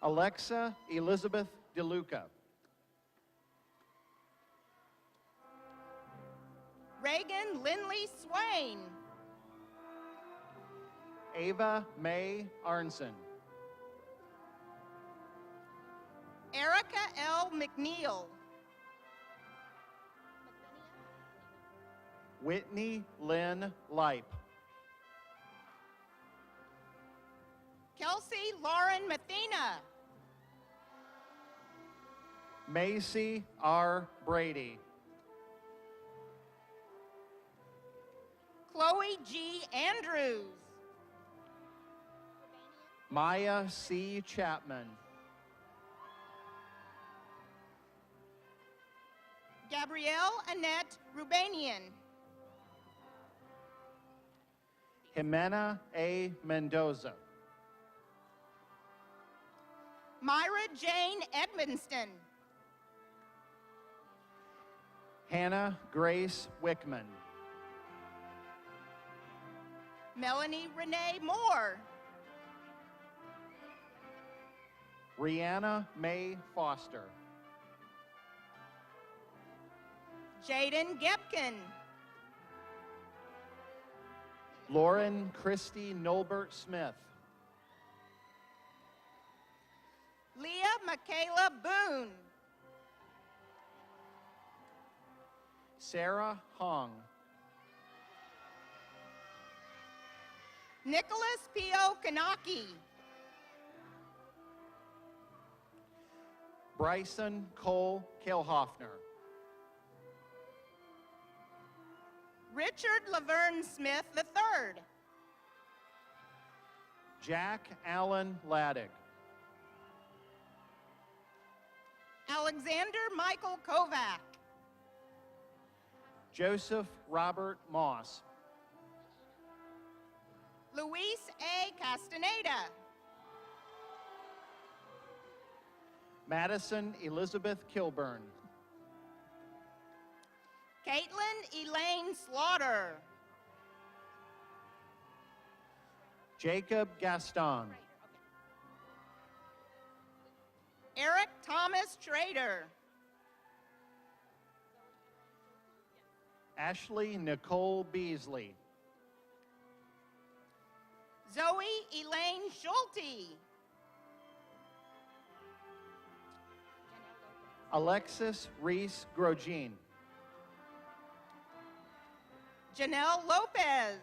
Alexa Elizabeth DeLuca. Reagan Lindley Swain. Ava May Arnson. Erica L. McNeil. Whitney Lynn Lipe. Kelsey Lauren Mathena. Macy R. Brady. Chloe G. Andrews. Maya C. Chapman. Gabrielle Annette Rubanian. Jimena A. Mendoza. Myra Jane Edmonston. Hannah Grace Wickman. Melanie Renee Moore. Rihanna May Foster. Jaden Gepkin. Lauren Christy Nolbert Smith. Leah Michaela Boone. Sarah Hong. Nicholas P.O. Kanaki. Bryson Cole Kilhoffner. Richard Laverne Smith III. Jack Allen Laddick. Alexander Michael Kovac. Joseph Robert Moss. Luis A. Castaneda. Madison Elizabeth Kilburn. Caitlin Elaine Slaughter. Jacob Gaston. Eric Thomas Trader. Ashley Nicole Beasley. Zoe Elaine Schulte. Alexis Reese Grogin. Janelle Lopez.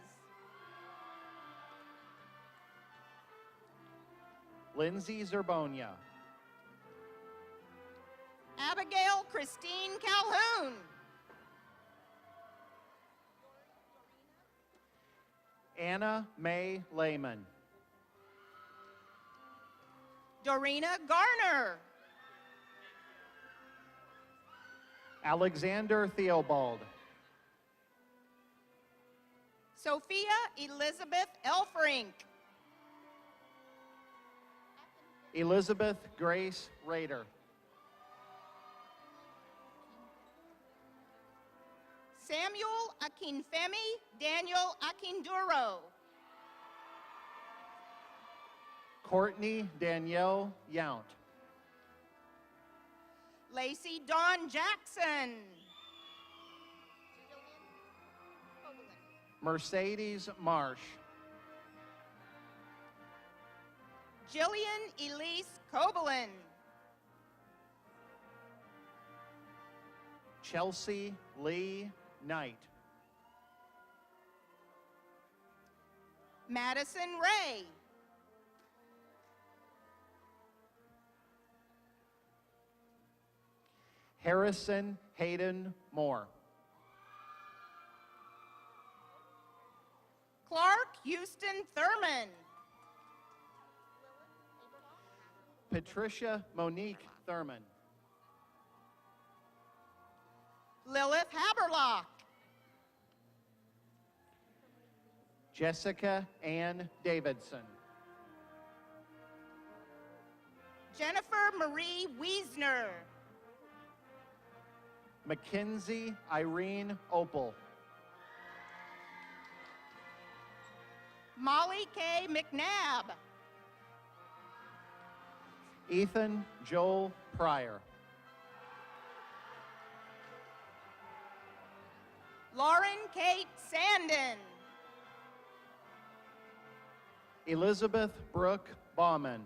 Lindsay Zerbonia. Abigail Christine Calhoun. Anna May Lehman. Dorina Garner. Alexander Theobald. Sophia Elizabeth Elfrink. Elizabeth Grace Rader. Samuel Akinfemi Daniel Akinduro. Courtney Danielle Yount. Lacey Dawn Jackson. Mercedes Marsh. Jillian Elise Kobelin. Chelsea Lee Knight. Madison Ray. Harrison Hayden Moore. Clark Houston Thurman. Patricia Monique Thurman. Lilith Haberlock. Jessica Ann Davidson. Jennifer Marie Wiesner. Mackenzie Irene Opal. Molly K. McNabb. Ethan Joel Pryor. Lauren Kate Sandin. Elizabeth Brooke Bauman.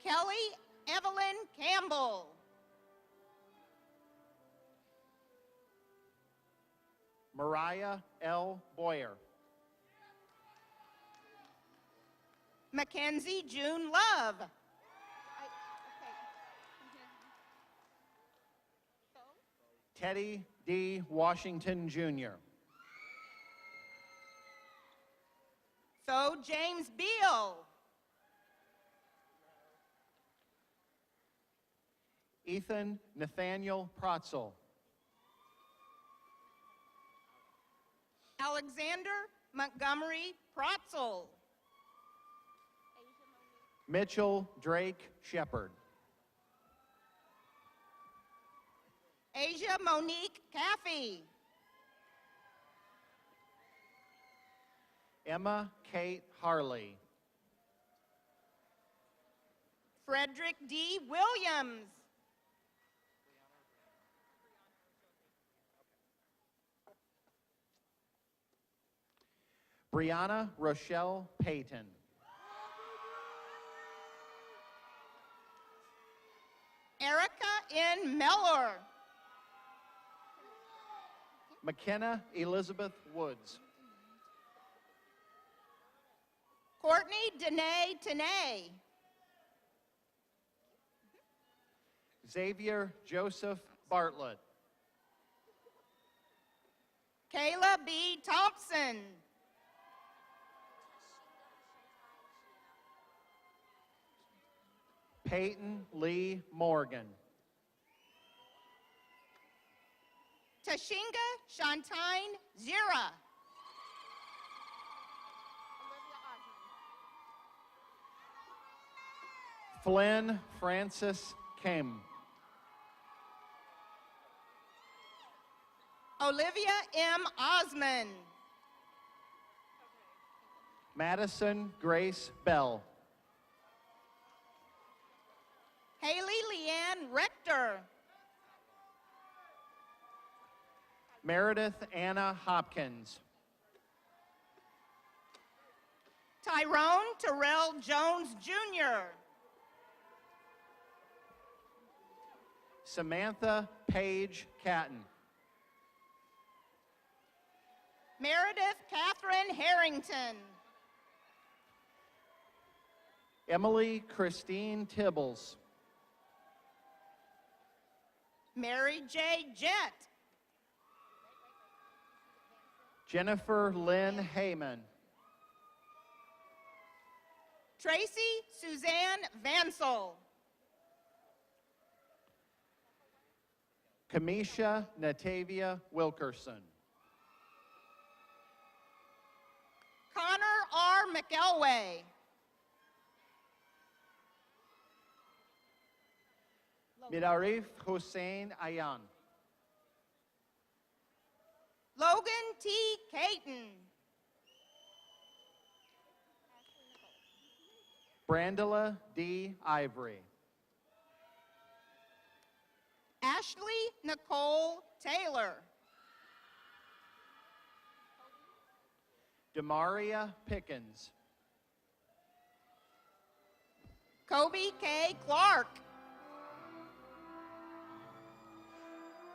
Kelly Evelyn Campbell. Mariah L. Boyer. Mackenzie June Love. Teddy D. Washington Jr. So James Beal. Ethan Nathaniel Protzel. Alexander Montgomery Protzel. Mitchell Drake Shepard. Asia Monique Caffey. Emma Kate Harley. Frederick D. Williams. Brianna Rochelle Payton. Erica N. Meller. McKenna Elizabeth Woods. Courtney Danae Tanay. Xavier Joseph Bartlett. Kayla B. Thompson. Peyton Lee Morgan. Tashinga Shantine Zira. Flynn Francis Kim. Olivia M. Osman. Madison Grace Bell. Haley Leanne Rector. Meredith Anna Hopkins. Tyrone Terrell Jones Jr. Samantha Page Catton. Meredith Catherine Harrington. Emily Christine Tibbles. Mary J. Jett. Jennifer Lynn Heyman. Tracy Suzanne Vansel. Kamisha Natavia Wilkerson. Connor R. McElway. Midarif Hussein Ayan. Logan T. Caton. Brandela D. Ivory. Ashley Nicole Taylor. Demaria Pickens. Kobe K. Clark.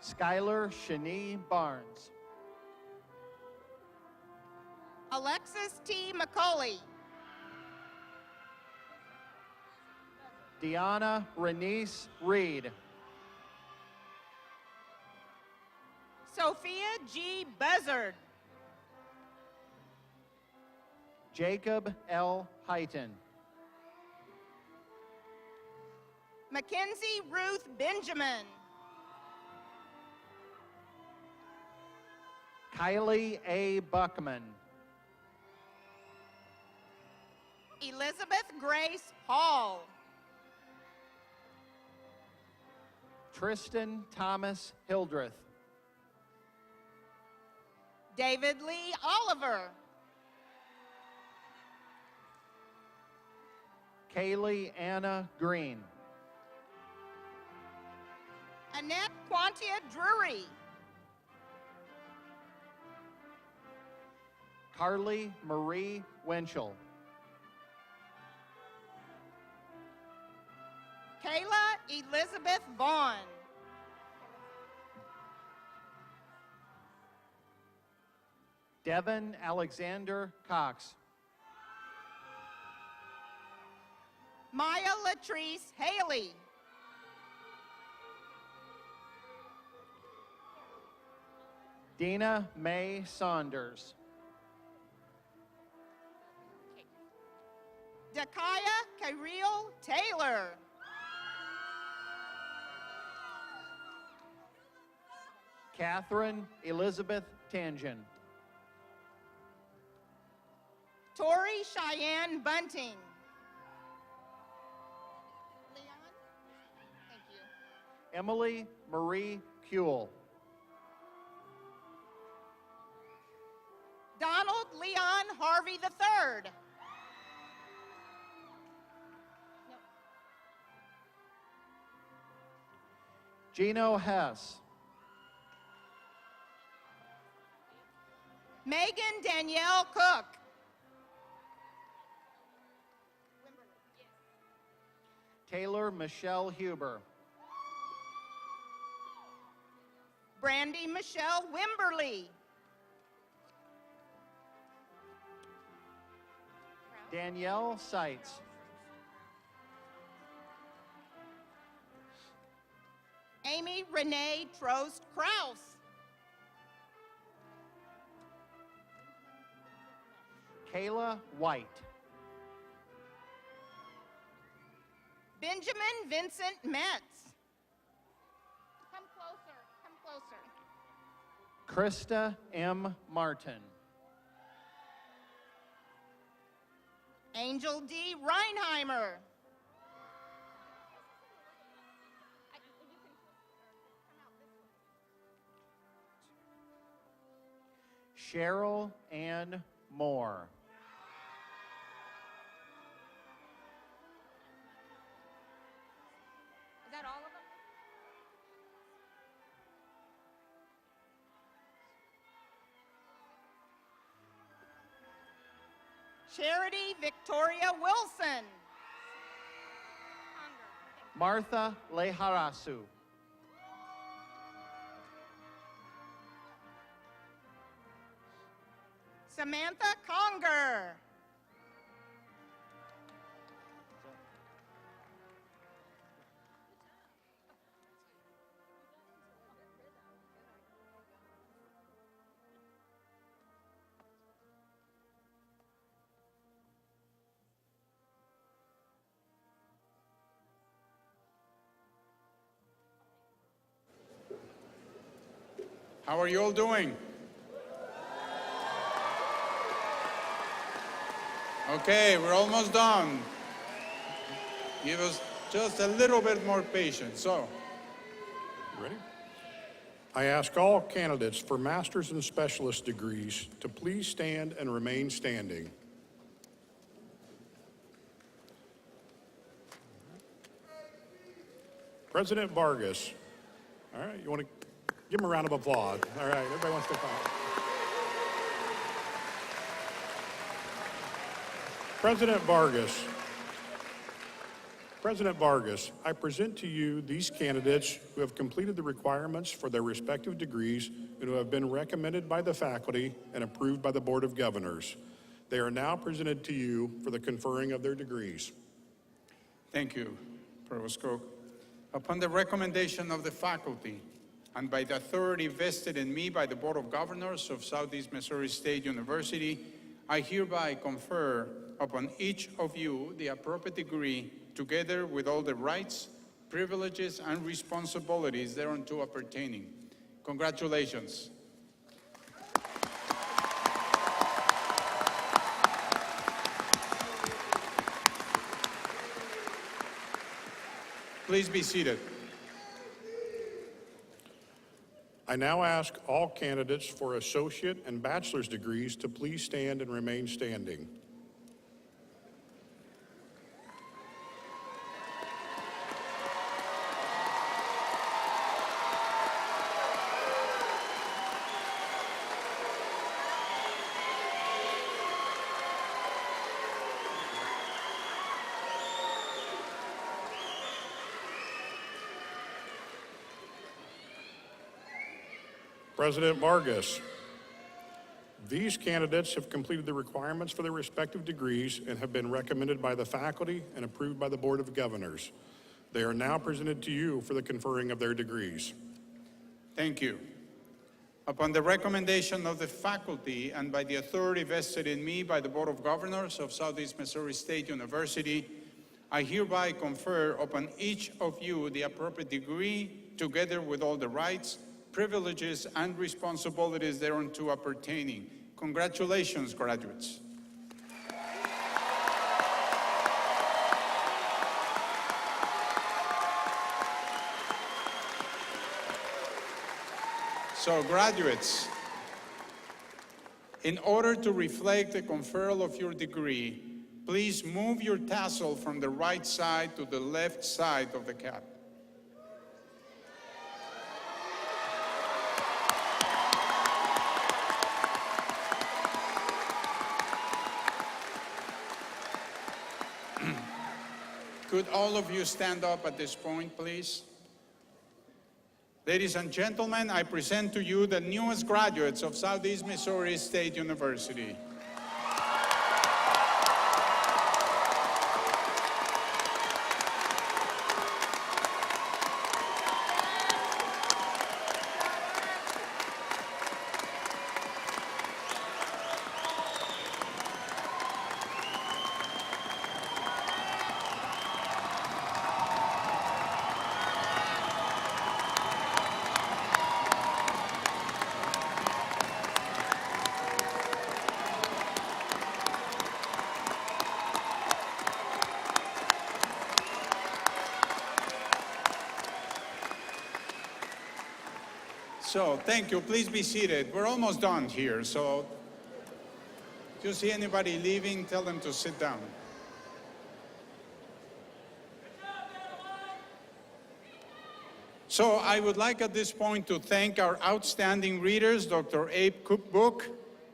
Skylar Shani Barnes. Alexis T. McCauley. Deanna Renice Reed. Sophia G. Buzzard. Jacob L. Heighton. Mackenzie Ruth Benjamin. Kylie A. Buckman. Elizabeth Grace Hall. Tristan Thomas Hildreth. David Lee Oliver. Kaylee Anna Green. Annette Quantia Drury. Carly Marie Winchell. Kayla Elizabeth Vaughn. Devin Alexander Cox. Maya Latrice Haley. Dina Mae Saunders. Dakaya Kyril Taylor. Catherine Elizabeth Tangent. Tori Cheyenne Bunting. Leon? Thank you. Emily Marie Kuehl. Donald Leon Harvey III. Gino Hess. Megan Danielle Cook. Taylor Michelle Huber. Brandy Michelle Wimberly. Danielle Seitz. Amy Renee Trost Kraus. Kayla White. Benjamin Vincent Metz. Come closer, come closer. Krista M. Martin. Angel D. Reinheimer. Cheryl Ann Moore. Is that all of them? Charity Victoria Wilson. Martha Leharasu. Samantha Conger. How are you all doing? Okay, we're almost done. Give us just a little bit more patience. So, Ready? I ask all candidates for master's and specialist degrees to please stand and remain standing. President Vargas. All right, you want to give him a round of applause. All right, everybody wants to clap. President Vargas. President Vargas, I present to you these candidates who have completed the requirements for their respective degrees and who have been recommended by the faculty and approved by the Board of Governors. They are now presented to you for the conferring of their degrees. Thank you, Provost Cook. Upon the recommendation of the faculty and by the authority vested in me by the Board of Governors of Southeast Missouri State University, I hereby confer upon each of you the appropriate degree together with all the rights, privileges, and responsibilities thereunto appertaining. Congratulations. Please be seated. I now ask all candidates for associate and bachelor's degrees to please stand and remain standing. President Vargas, these candidates have completed the requirements for their respective degrees and have been recommended by the faculty and approved by the Board of Governors. They are now presented to you for the conferring of their degrees. Thank you. Upon the recommendation of the faculty and by the authority vested in me by the Board of Governors of Southeast Missouri State University, I hereby confer upon each of you the appropriate degree together with all the rights, privileges, and responsibilities thereunto appertaining. Congratulations, graduates. So, graduates, in order to reflect the conferral of your degree, please move your tassel from the right side to the left side of the cap. Could all of you stand up at this point, please? Ladies and gentlemen, I present to you the newest graduates of Southeast Missouri State University. So, thank you. Please be seated. We're almost done here, so if you see anybody leaving, tell them to sit down. So, I would like at this point to thank our outstanding readers, Dr. Abe Cookbook,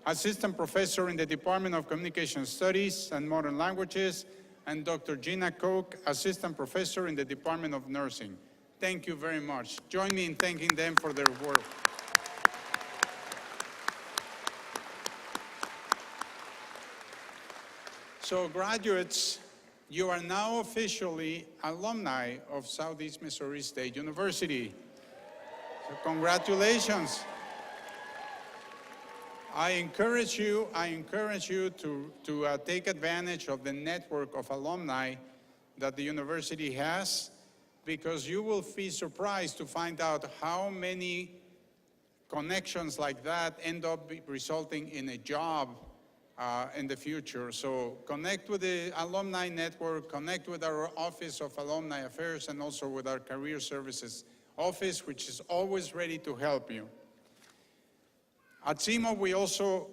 Assistant Professor in the Department of Communication Studies and Modern Languages, and Dr. Gina Koch, Assistant Professor in the Department of Nursing. Thank you very much. Join me in thanking them for their work. So, graduates, you are now officially alumni of Southeast Missouri State University. So, congratulations. I encourage you to take advantage of the network of alumni that the university has, because you will be surprised to find out how many connections like that end up resulting in a job in the future. So connect with the alumni network, connect with our Office of Alumni Affairs, and also with our Career Services Office, which is always ready to help you. At CIMO, we also,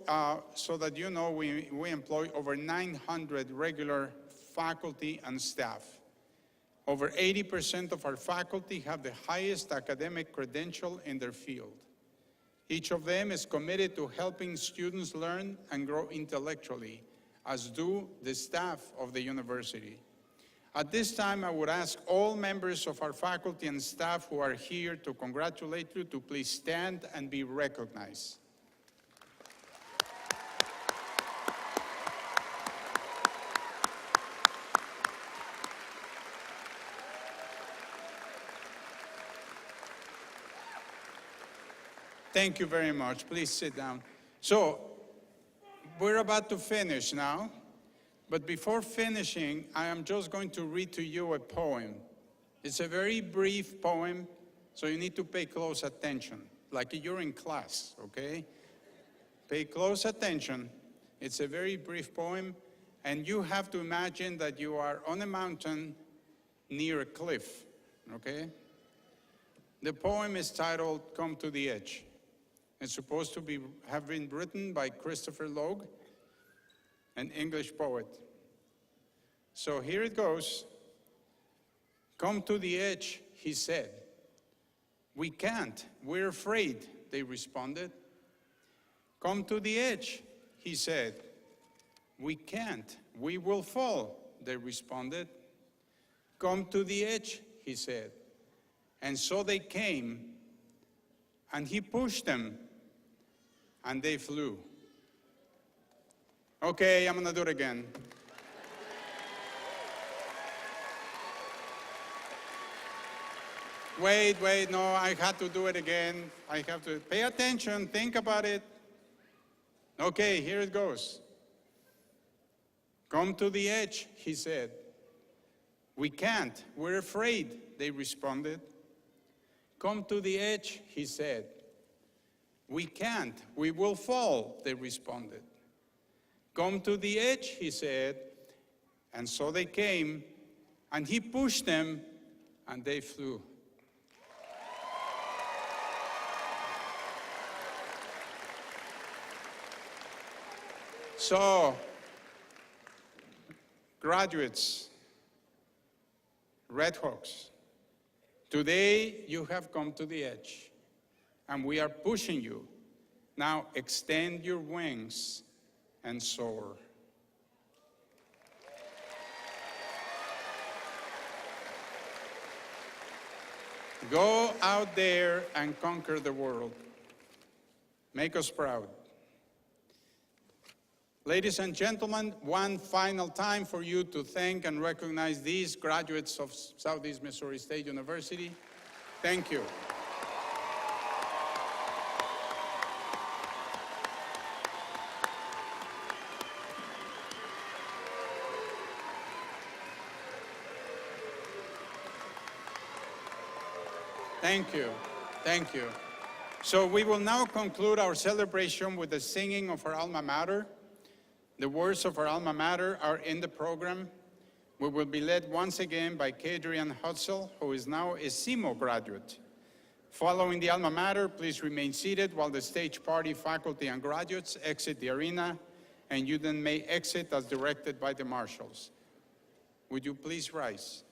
so that you know, we employ over 900 regular faculty and staff. Over 80% of our faculty have the highest academic credential in their field. Each of them is committed to helping students learn and grow intellectually as do the staff of the university. At this time, I would ask all members of our faculty and staff who are here to congratulate you to please stand and be recognized. Thank you very much. Please sit down. So, we're about to finish now, but before finishing, I am just going to read to you a poem. It's a very brief poem, so you need to pay close attention, like you're in class, okay? Pay close attention. It's a very brief poem, and you have to imagine that you are on a mountain near a cliff, okay? The poem is titled, Come to the Edge. It's supposed to have been written by Christopher Logue, an English poet. So here it goes. Come to the edge, he said. We can't, we're afraid, they responded. Come to the edge, he said. We can't, we will fall, they responded. Come to the edge, he said. And so they came, and he pushed them, and they flew. Okay, I'm gonna do it again. Wait, no, I had to do it again. I have to pay attention, think about it. Okay, here it goes. Come to the edge, he said. We can't, we're afraid, they responded. Come to the edge, he said. We can't, we will fall, they responded. Come to the edge, he said. And so they came, and he pushed them, and they flew. So, graduates, Red Hawks, today you have come to the edge, and we are pushing you. Now extend your wings and soar. Go out there and conquer the world. Make us proud. Ladies and gentlemen, one final time for you to thank and recognize these graduates of Southeast Missouri State University. Thank you. Thank you. Thank you. So we will now conclude our celebration with the singing of our alma mater. The words of our alma mater are in the program. We will be led once again by Kadrian Hutzel, who is now a SEMO graduate. Following the alma mater, please remain seated while the stage party, faculty, and graduates exit the arena, and you then may exit as directed by the marshals. Would you please rise?